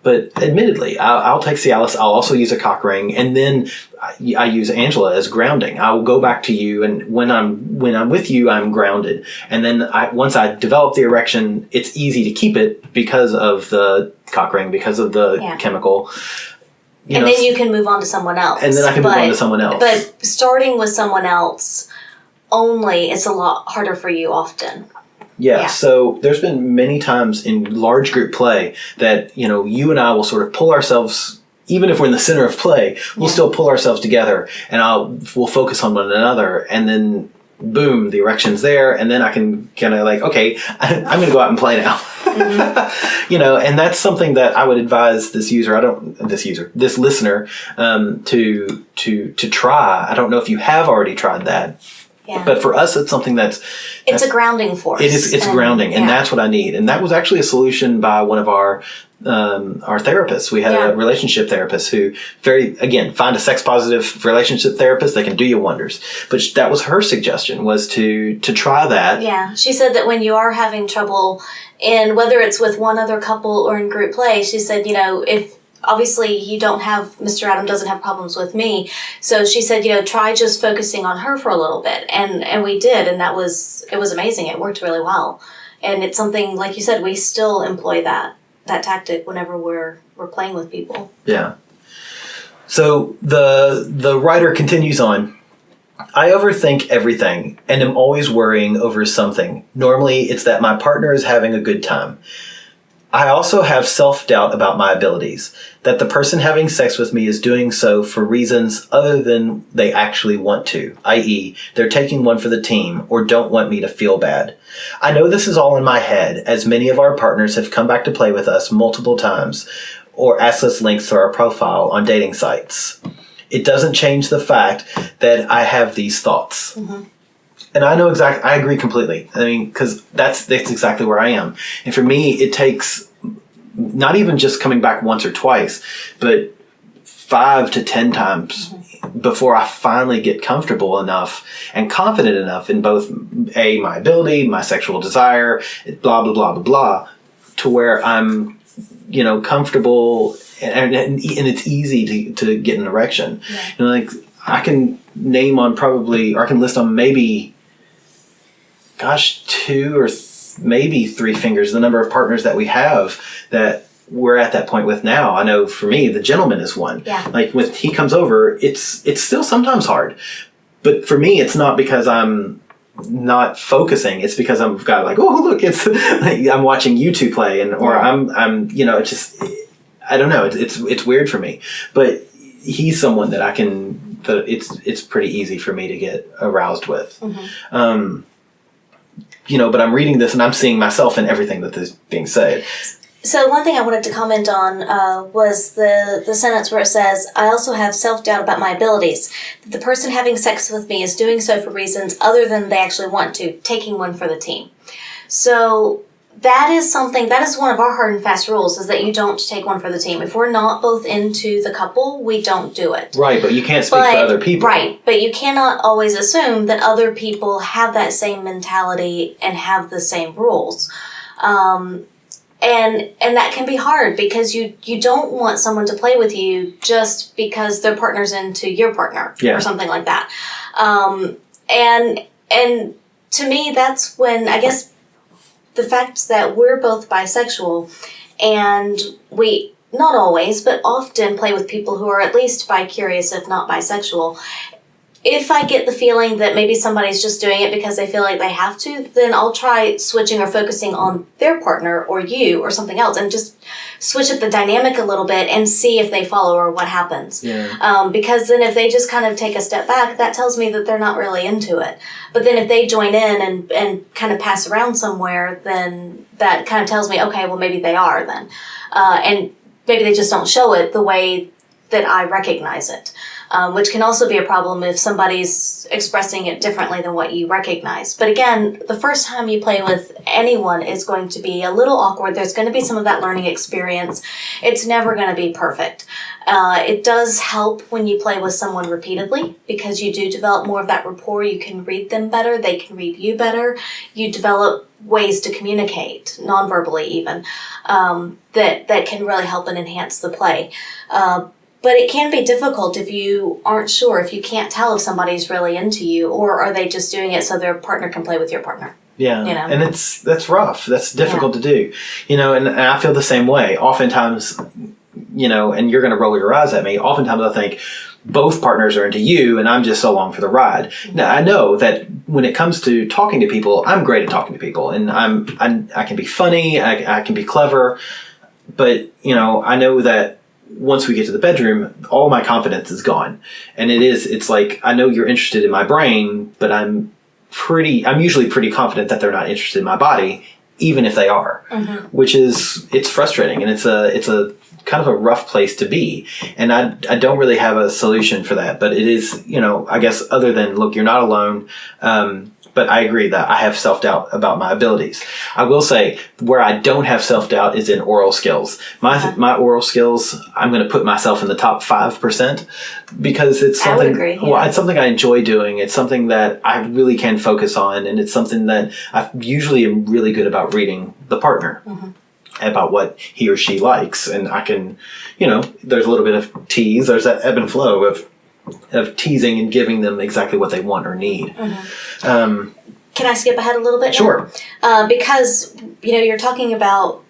But admittedly, I'll take Cialis. I'll also use a cock ring. And then I use Angela as grounding. I will go back to you. And when I'm with you, I'm grounded. And then once I develop the erection, it's easy to keep it because of the cock ring, because of the chemical. Then you can move on to someone else. And then I can move on to someone else. But starting with someone else only, it's a lot harder for you often. Yeah, so there's been many times in large group play that, you and I will sort of pull ourselves, even if we're in the center of play, we'll still pull ourselves together and we'll focus on one another, and then boom, the erection's there, and then I can kind of okay, I'm going to go out and play now. Mm-hmm. And that's something that I would advise this listener, to try. I don't know if you have already tried that. Yeah. But for us, it's something that's a grounding force. It's grounding, and that's what I need. And that was actually a solution by one of our therapists. We had a relationship therapist who find a sex positive relationship therapist. They can do you wonders. But that was her suggestion, was to try that. Yeah. She said that when you are having trouble in, whether it's with one other couple or in group play, she said, if obviously you Mr. Adam doesn't have problems with me. So she said, try just focusing on her for a little bit. And we did. And it was amazing. It worked really well. And it's something, like you said, we still employ that tactic whenever we're playing with people. Yeah. So the writer continues on. I overthink everything and am always worrying over something. Normally it's that my partner is having a good time. I also have self-doubt about my abilities, that the person having sex with me is doing so for reasons other than they actually want to, i.e., they're taking one for the team or don't want me to feel bad. I know this is all in my head, as many of our partners have come back to play with us multiple times or asked us links to our profile on dating sites. It doesn't change the fact that I have these thoughts. Mm-hmm. And I know I agree completely. I mean, because that's exactly where I am. And for me, it takes not even just coming back once or twice, but 5 to 10 times before I finally get comfortable enough and confident enough in both my ability, my sexual desire, blah, blah, blah, blah, blah, to where I'm, comfortable and it's easy to get an erection. Yeah. I can name on I can list on maybe 2 or maybe 3 fingers the number of partners that we have that we're at that point with now. I know for me, the gentleman is one. Yeah. When he comes over, it's still sometimes hard. But for me, it's not because I'm not focusing. It's because I've got oh, look, it's I'm watching you two play or I'm it's just, I don't know. It's weird for me. But he's someone that I can that it's pretty easy for me to get aroused with. But I'm reading this and I'm seeing myself in everything that is being said. So one thing I wanted to comment on was the sentence where it says, I also have self-doubt about my abilities. The person having sex with me is doing so for reasons other than they actually want to, taking one for the team. So that is one of our hard and fast rules, is that you don't take one for the team. If we're not both into the couple, we don't do it. Right, but you can't speak for other people. Right, but you cannot always assume that other people have that same mentality and have the same rules. And that can be hard because you don't want someone to play with you just because their partner's into your partner or something like that. And to me, that's when, I guess, the fact that we're both bisexual and we, not always, but often play with people who are at least bi-curious, if not bisexual. If I get the feeling that maybe somebody's just doing it because they feel like they have to, then I'll try switching or focusing on their partner or you or something else and just switch up the dynamic a little bit and see if they follow or what happens. Yeah. Because then if they just kind of take a step back, that tells me that they're not really into it. But then if they join in and kind of pass around somewhere, then that kind of tells me, okay, well, maybe they are then. And maybe they just don't show it the way that I recognize it. Which can also be a problem if somebody's expressing it differently than what you recognize. But again, the first time you play with anyone is going to be a little awkward. There's going to be some of that learning experience. It's never going to be perfect. It does help when you play with someone repeatedly because you do develop more of that rapport. You can read them better. They can read you better. You develop ways to communicate, non-verbally even, that can really help and enhance the play. But it can be difficult if you aren't sure, if you can't tell if somebody's really into you, or are they just doing it so their partner can play with your partner. Yeah, and that's rough. That's difficult to do. And I feel the same way. Oftentimes, and you're going to roll your eyes at me. Oftentimes I think both partners are into you and I'm just along for the ride. Now, I know that when it comes to talking to people, I'm great at talking to people, and I can be funny, I can be clever, but, I know that once we get to the bedroom, all my confidence is gone. And it's like, I know you're interested in my brain, but I'm usually pretty confident that they're not interested in my body, even if they are, which it's frustrating. And it's a kind of a rough place to be. And I don't really have a solution for that, but it is, I guess other than, look, you're not alone. But I agree that I have self-doubt about my abilities. I will say where I don't have self-doubt is in oral skills. My oral skills, I'm going to put myself in the top 5% because it's something, I would agree, yeah. Well, it's something I enjoy doing. It's something that I really can focus on. And it's something that I usually am really good about reading the partner. About what he or she likes. And I can, there's a little bit of tease. There's that ebb and flow of teasing and giving them exactly what they want or need. Can I skip ahead a little bit now? Sure. Because, you're talking about,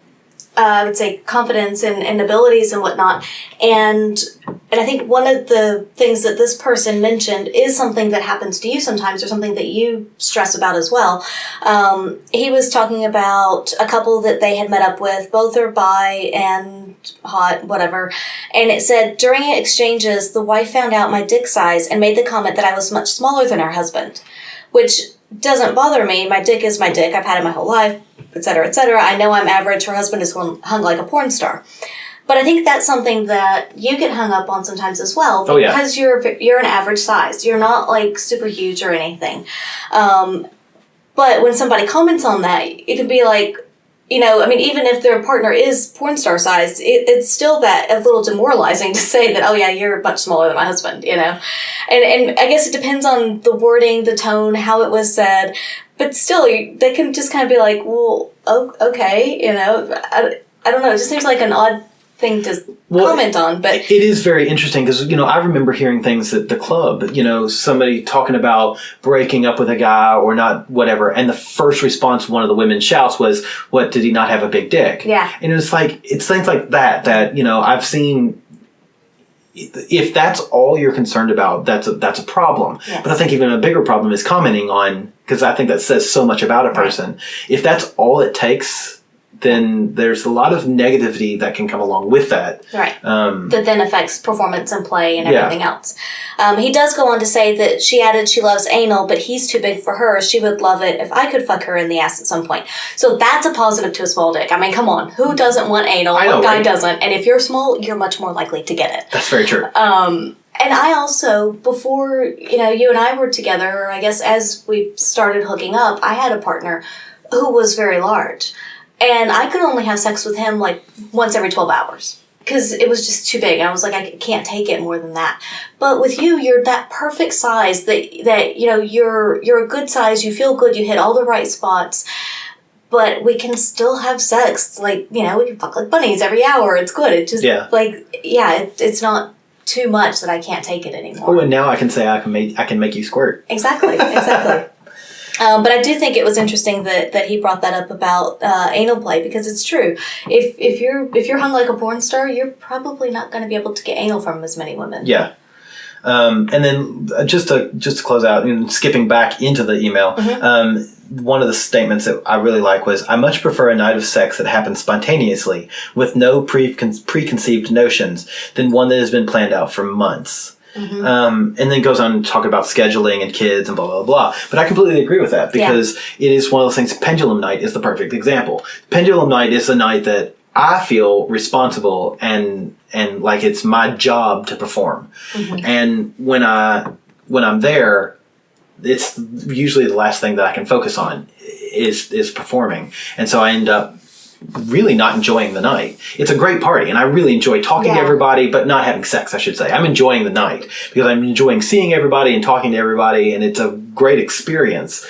I would say, confidence and abilities and whatnot. And I think one of the things that this person mentioned is something that happens to you sometimes, or something that you stress about as well. He was talking about a couple that they had met up with. Both are bi and hot, whatever. And it said, during exchanges, the wife found out my dick size and made the comment that I was much smaller than her husband, which doesn't bother me. My dick is my dick. I've had it my whole life, et cetera, et cetera. I know I'm average. Her husband is hung like a porn star. But I think that's something that you get hung up on sometimes as well, because you're an average size. You're not like super huge or anything. But when somebody comments on that, it could be like, even if their partner is porn star sized, it's still that a little demoralizing to say that, oh yeah, you're much smaller than my husband, And I guess it depends on the wording, the tone, how it was said. But still, they can just kind of be like, well, okay, I don't know. It just seems like an odd thing to comment on, but it is very interesting because I remember hearing things at the club, somebody talking about breaking up with a guy or not, whatever, and the first response one of the women shouts was, "What, did he not have a big dick?" Yeah, and it's things like that I've seen. If that's all you're concerned about, that's a problem. Yes. But I think even a bigger problem is commenting on, because I think that says so much about a person. Right. If that's all it takes, then there's a lot of negativity that can come along with that. Right. That then affects performance and play and everything else. He does go on to say that she added she loves anal, but he's too big for her. She would love it if I could fuck her in the ass at some point. So that's a positive to a small dick. I mean, come on. Who doesn't want anal? What guy doesn't? And if you're small, you're much more likely to get it. That's very true. And I also, before, you and I were together, or I guess as we started hooking up, I had a partner who was very large. And I could only have sex with him like once every 12 hours. Because it was just too big. I was like, I can't take it more than that. But with you, you're that perfect size that you're a good size, you feel good, you hit all the right spots. But we can still have sex. Like, we can fuck like bunnies every hour. It's good. It just, it's not too much that I can't take it anymore. Oh, and now I can say I can make you squirt. Exactly. But I do think it was interesting that he brought that up about anal play, because it's true. If you're hung like a porn star, you're probably not going to be able to get anal from as many women. Yeah. And then just to close out and skipping back into the email, one of the statements that I really like was, I much prefer a night of sex that happens spontaneously with no preconceived notions than one that has been planned out for months. And then goes on to talk about scheduling and kids and blah, blah, blah. But I completely agree with that, because it is one of those things. Pendulum night is the perfect example. Pendulum night is the night that I feel responsible and like it's my job to perform. And when I'm there, it's usually the last thing that I can focus on is performing. And so I end up really not enjoying the night. It's a great party, and I really enjoy talking to everybody, but not having sex, I should say. I'm enjoying the night because I'm enjoying seeing everybody and talking to everybody, and it's a great experience.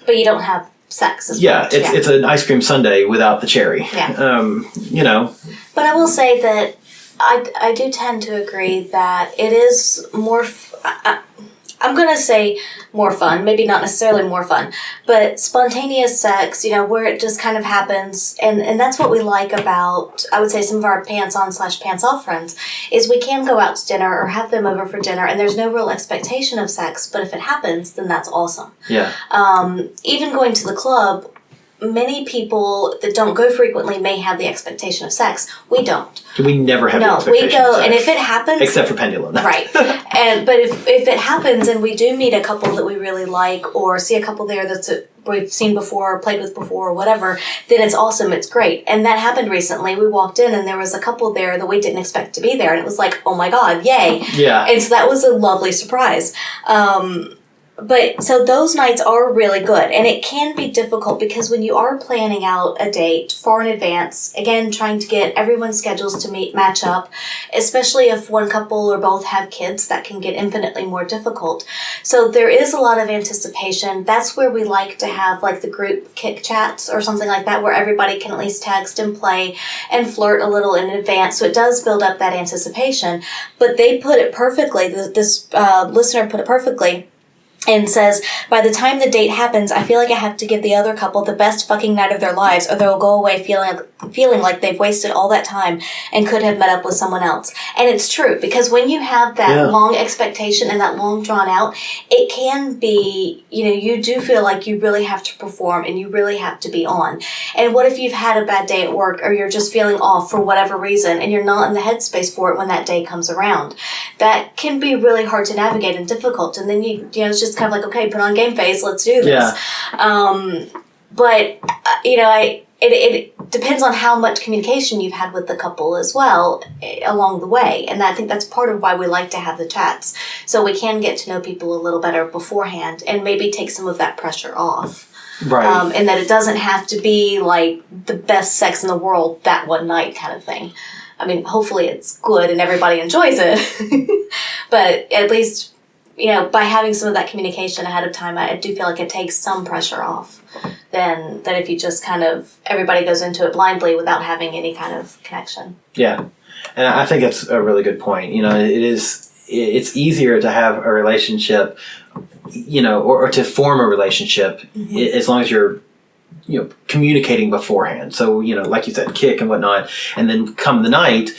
But you don't have sex as much. It's an ice cream sundae without the cherry. But I will say that I do tend to agree that it is more... I'm going to say more fun, maybe not necessarily more fun, but spontaneous sex, where it just kind of happens. And that's what we like about, I would say, some of our pants on / pants off friends, is we can go out to dinner or have them over for dinner, and there's no real expectation of sex. But if it happens, then that's awesome. Yeah. Even going to the club, many people that don't go frequently may have the expectation of sex. We don't. We never have the expectation of sex. No, we go, and if it happens... Except for pendulum. Right. But if it happens and we do meet a couple that we really like, or see a couple there we've seen before, played with before, or whatever, then it's awesome, it's great. And that happened recently. We walked in and there was a couple there that we didn't expect to be there, and it was like, oh my God, yay. Yeah. And so that was a lovely surprise. But so those nights are really good, and it can be difficult because when you are planning out a date far in advance, again, trying to get everyone's schedules to match up, especially if one couple or both have kids, that can get infinitely more difficult. So there is a lot of anticipation. That's where we like to have like the group kick chats or something like that, where everybody can at least text and play and flirt a little in advance. So it does build up that anticipation. But they put it perfectly. This listener put it perfectly. And says, by the time the date happens, I feel like I have to give the other couple the best fucking night of their lives, or they'll go away feeling like they've wasted all that time and could have met up with someone else. And it's true, because when you have that long expectation and that long drawn out, it can be, you do feel like you really have to perform and you really have to be on. And what if you've had a bad day at work, or you're just feeling off for whatever reason, and you're not in the headspace for it when that day comes around? That can be really hard to navigate and difficult. And then it's just kind of like, okay, put on game face, let's do this. But it depends on how much communication you've had with the couple as well along the way. And I think that's part of why we like to have the chats, so we can get to know people a little better beforehand and maybe take some of that pressure off. Right. And that it doesn't have to be like the best sex in the world that one night kind of thing. I mean, hopefully it's good and everybody enjoys it. But at least, by having some of that communication ahead of time, I do feel like it takes some pressure off than if you just kind of, everybody goes into it blindly without having any kind of connection. Yeah. And I think that's a really good point. It's easier to have a relationship, or to form a relationship as long as you're, communicating beforehand. So, like you said, kick and whatnot. And then come the night,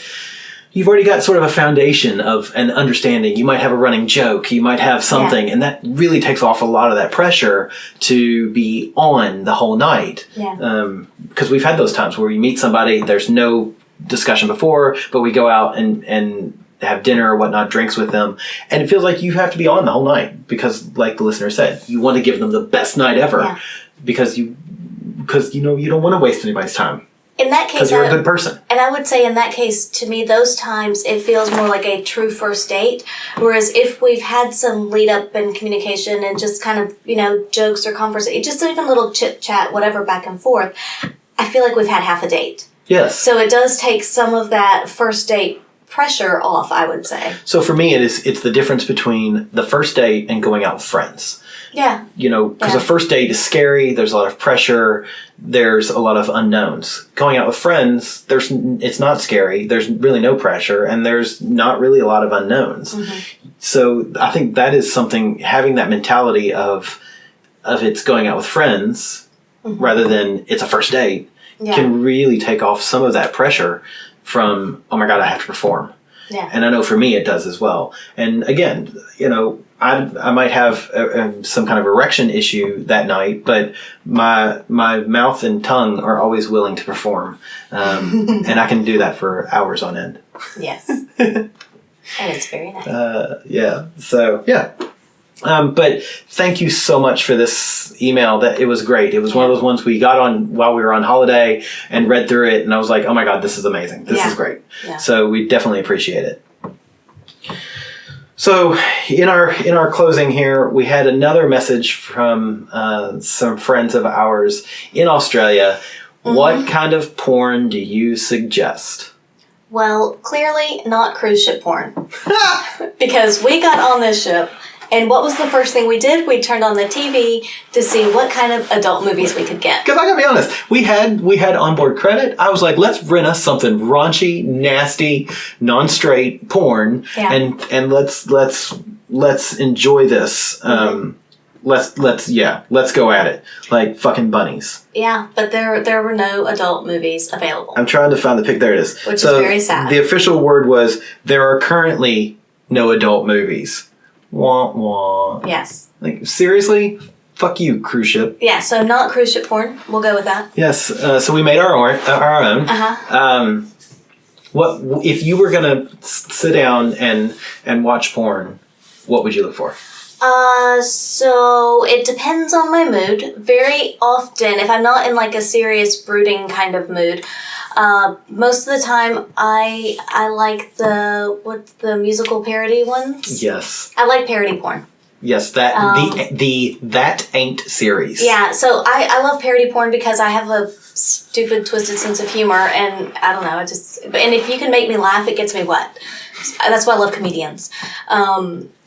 you've already got sort of a foundation of an understanding. You might have a running joke. You might have something. And that really takes off a lot of that pressure to be on the whole night. Yeah. Because we've had those times where you meet somebody, there's no discussion before, but we go out and have dinner or whatnot, drinks with them. And it feels like you have to be on the whole night because, like the listener said, you want to give them the best night ever because you don't want to waste anybody's time. In that case, because you're a good person. And I would say in that case, to me, those times, it feels more like a true first date. Whereas if we've had some lead up and communication and just kind of, jokes or conversation, just even little chit chat, whatever, back and forth, I feel like we've had half a date. Yes. So it does take some of that first date pressure off, I would say. So for me, it's the difference between the first date and going out with friends. Yeah. Because a first date is scary. There's a lot of pressure. There's a lot of unknowns. Going out with friends, it's not scary. There's really no pressure, and there's not really a lot of unknowns. Mm-hmm. So I think that is something, having that mentality of it's going out with friends rather than it's a first date can really take off some of that pressure from, oh my God, I have to perform. Yeah. And I know for me it does as well. And again, I might have some kind of erection issue that night, but my mouth and tongue are always willing to perform. And I can do that for hours on end. Yes. And it's very nice. Yeah. So, yeah. But thank you so much for this email. That it was great. It was one of those ones we got on while we were on holiday and read through it, and I was like, "Oh my God, this is amazing! This is great." Yeah. So we definitely appreciate it. So in our closing here, we had another message from some friends of ours in Australia. Mm-hmm. What kind of porn do you suggest? Well, clearly not cruise ship porn, because we got on this ship. And what was the first thing we did? We turned on the TV to see what kind of adult movies we could get. Because I gotta be honest, we had onboard credit. I was like, let's rent us something raunchy, nasty, non-straight porn, and let's enjoy this. Let's go at it like fucking bunnies. Yeah, but there were no adult movies available. I'm trying to find the pic. There it is. Which is very sad. The official word was there are currently no adult movies. Wah, wah. Yes. Like, seriously? Fuck you, cruise ship. Yeah, so not cruise ship porn. We'll go with that. Yes. So we made our own. Uh-huh. What if you were going to sit down and watch porn, what would you look for? So it depends on my mood. Very often, if I'm not in like a serious brooding kind of mood, most of the time I like the musical parody ones. Yes. I like parody porn. Yes, the That Ain't series. Yeah, so I love parody porn because I have a stupid, twisted sense of humor, and I don't know, and if you can make me laugh, it gets me wet. That's why I love comedians.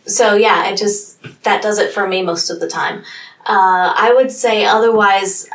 So yeah, that does it for me most of the time. I would say otherwise,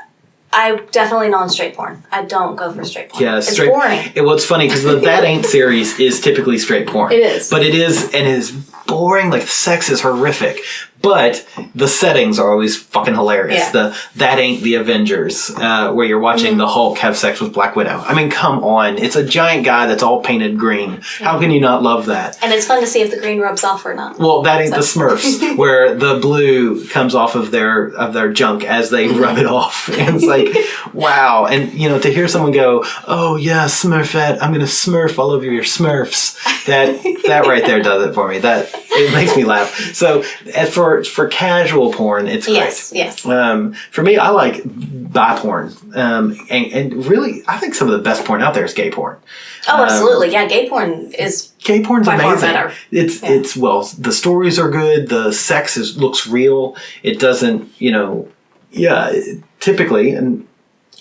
I definitely non-straight porn. I don't go for straight porn. Yeah, it's boring. Well, it's funny because the That Ain't series is typically straight porn. It is. But it is boring. Like, the sex is horrific. But the settings are always fucking hilarious. Yeah. That Ain't the Avengers, where you're watching the Hulk have sex with Black Widow. I mean, come on. It's a giant guy that's all painted green. How can you not love that? And it's fun to see if the green rubs off or not. Well, That Ain't the Smurfs, where the blue comes off of their junk as they rub it off. And it's like, wow. And, to hear someone go, oh, yeah, Smurfette, I'm going to smurf all over your Smurfs. That right there does it for me. It makes me laugh. So, for casual porn, it's great. Yes. For me, I like bi porn, and really, I think some of the best porn out there is gay porn. Oh, absolutely, yeah. Gay porn's amazing. Far better. It's the stories are good. The sex looks real. It doesn't, typically, and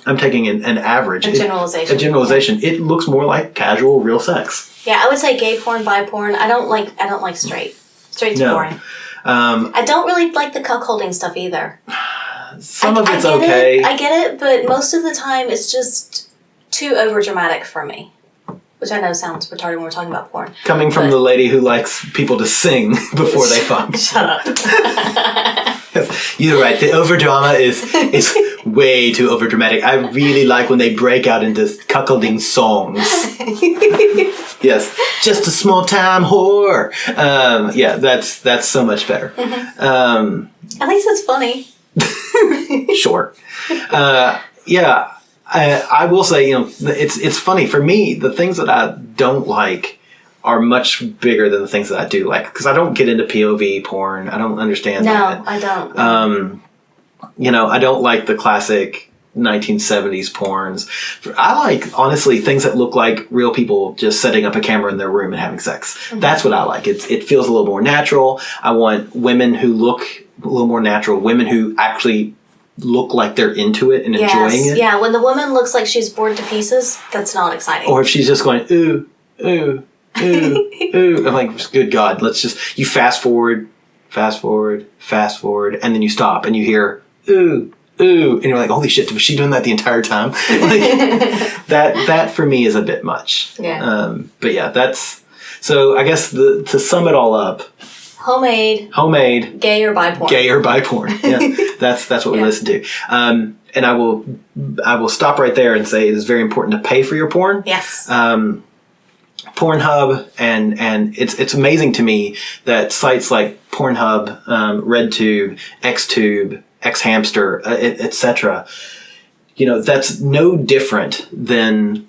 I'm taking an average, a generalization. It looks more like casual, real sex. Yeah, I would say gay porn, bi porn. I don't like straight. Straight's boring. I don't really like the cuckolding stuff either. Some of it's okay. I get it, but most of the time it's just too overdramatic for me. Which I know sounds retarded when we're talking about porn. Coming from the lady who likes people to sing before they fuck. Shut up. You're right. The overdrama is way too overdramatic. I really like when they break out into cuckolding songs. Yes, just a small time whore. Yeah, that's so much better. At least it's funny. Sure. Yeah, I will say, it's funny for me. The things that I don't like are much bigger than the things that I do like, because I don't get into POV porn. I don't understand that. No, I don't. I don't like the classic 1970s porns. I like, honestly, things that look like real people just setting up a camera in their room and having sex. Mm-hmm. That's what I like. It feels a little more natural. I want women who look a little more natural, women who actually look like they're into it and enjoying it. Yeah, when the woman looks like she's bored to pieces, that's not exciting. Or if she's just going, ooh, ooh, ooh, ooh. I'm like, good God, you fast forward, and then you stop and you hear, ooh, ooh, and you're like, holy shit, was she doing that the entire time? Like, that for me is a bit much. Yeah. But yeah, so I guess to sum it all up, homemade, gay or bi porn. Yeah, that's what we listen to. And I will stop right there and say it is very important to pay for your porn. Yes. Pornhub and it's amazing to me that sites like Pornhub, RedTube, XTube, XHamster, etc. That's no different than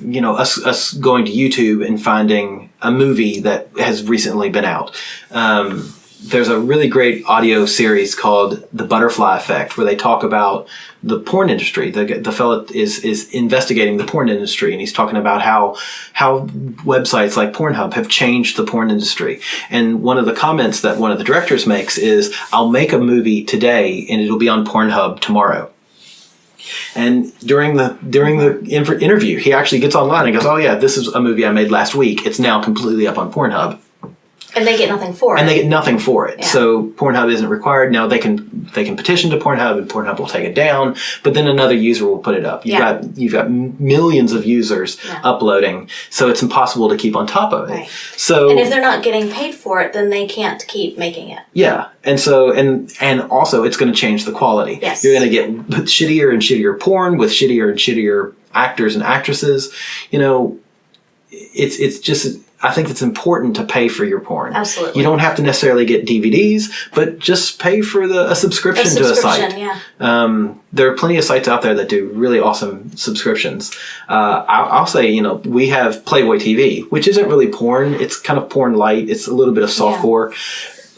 us going to YouTube and finding a movie that has recently been out. There's a really great audio series called The Butterfly Effect, where they talk about the porn industry. The fellow is investigating the porn industry, and he's talking about how websites like Pornhub have changed the porn industry. And one of the comments that one of the directors makes is, I'll make a movie today and it'll be on Pornhub tomorrow. And during the interview, he actually gets online and goes, oh yeah, this is a movie I made last week. It's now completely up on Pornhub. And they get nothing for it. Yeah. So Pornhub isn't required. Now they can petition to Pornhub and Pornhub will take it down, but then another user will put it up. You've got millions of users uploading, so it's impossible to keep on top of it. Right. So, and if they're not getting paid for it, then they can't keep making it. Yeah. And so, and also it's going to change the quality. Yes. You're going to get shittier and shittier porn with shittier and shittier actors and actresses. It's just, I think it's important to pay for your porn. Absolutely. You don't have to necessarily get DVDs, but just pay for a subscription to a site. Yeah. There are plenty of sites out there that do really awesome subscriptions. I'll say, we have Playboy TV, which isn't really porn. It's kind of porn light. It's a little bit of softcore.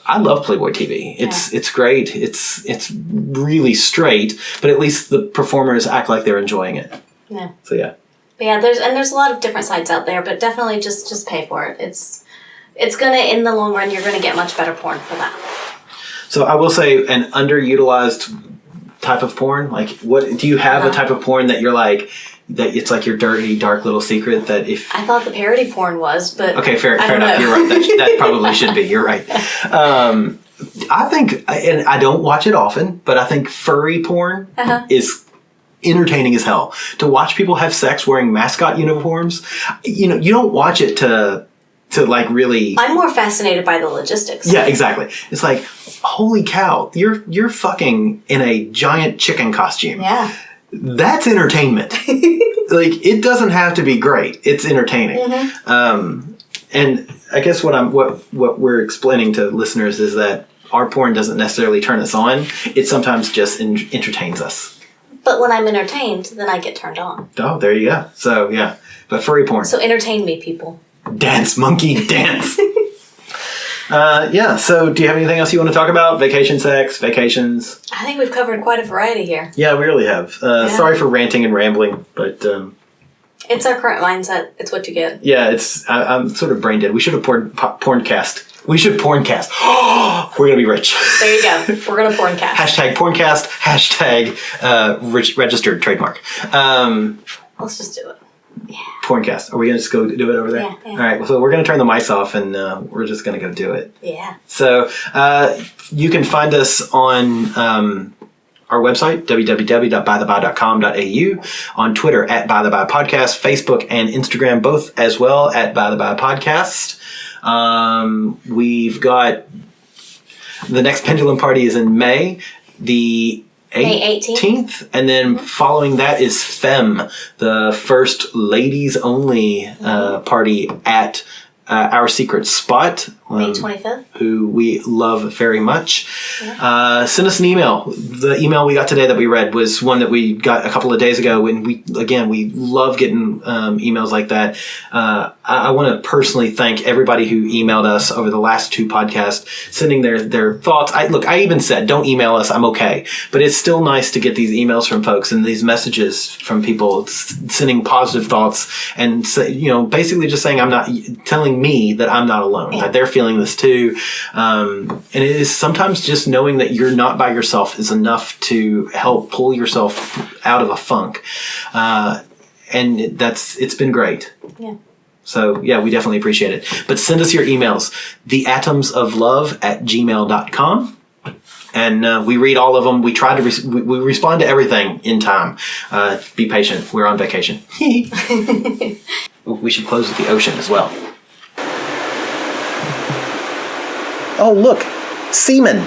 I love Playboy TV. It's great. It's really straight, but at least the performers act like they're enjoying it. Yeah. So yeah. But yeah, there's a lot of different sites out there, but definitely just pay for it. It's gonna, in the long run, you're gonna get much better porn for that. So I will say, an underutilized type of porn. Like, what do you have a type of porn that you're like, that it's like your dirty, dark little secret that if... I thought the parody porn was, but... Okay, fair enough. You're right. That probably should be. You're right. I think, and I don't watch it often, but I think furry porn is entertaining as hell. To watch people have sex wearing mascot uniforms, you don't watch it to like really... I'm more fascinated by the logistics. Yeah, exactly. It's like, holy cow, you're fucking in a giant chicken costume. Yeah. That's entertainment. Like, it doesn't have to be great. It's entertaining. Mm-hmm. And I guess what we're explaining to listeners is that our porn doesn't necessarily turn us on. It sometimes just entertains us. But when I'm entertained, then I get turned on. Oh, there you go. So, yeah. But furry porn. So entertain me, people. Dance, monkey, dance. Yeah, so do you have anything else you want to talk about? Vacation sex, vacations? I think we've covered quite a variety here. Yeah, we really have. Sorry for ranting and rambling, but... it's our current mindset. It's what you get. Yeah, I'm sort of brain dead. We should have porncast. We should porncast. We're going to be rich. There you go. We're going to porncast. Hashtag porncast. Hashtag registered trademark. Let's just do it. Yeah. Porncast. Are we going to just go do it over there? Yeah. All right. So we're going to turn the mics off and we're just going to go do it. Yeah. So you can find us on our website, www.bytheby.com.au, on Twitter at By the By Podcast, Facebook and Instagram both as well at By the By Podcast. We've got the next Pendulum Party is in May. The May 18th. And then following that is FEM, the first ladies only party at Our Secret Spot. May 25th. Who we love very much. Yeah. Send us an email. The email we got today that we read was one that we got a couple of days ago. And we love getting emails like that. I want to personally thank everybody who emailed us over the last 2 podcasts, sending their thoughts. I even said, don't email us. I'm okay. But it's still nice to get these emails from folks and these messages from people sending positive thoughts and basically just saying telling me that I'm not alone, that they're feeling this too. And it is sometimes just knowing that you're not by yourself is enough to help pull yourself out of a funk. And it's been great. Yeah. So, we definitely appreciate it. But send us your emails, theatomsoflove@gmail.com. And we read all of them. We try to we respond to everything in time. Be patient. We're on vacation. We should close with the ocean as well. Oh, look, semen.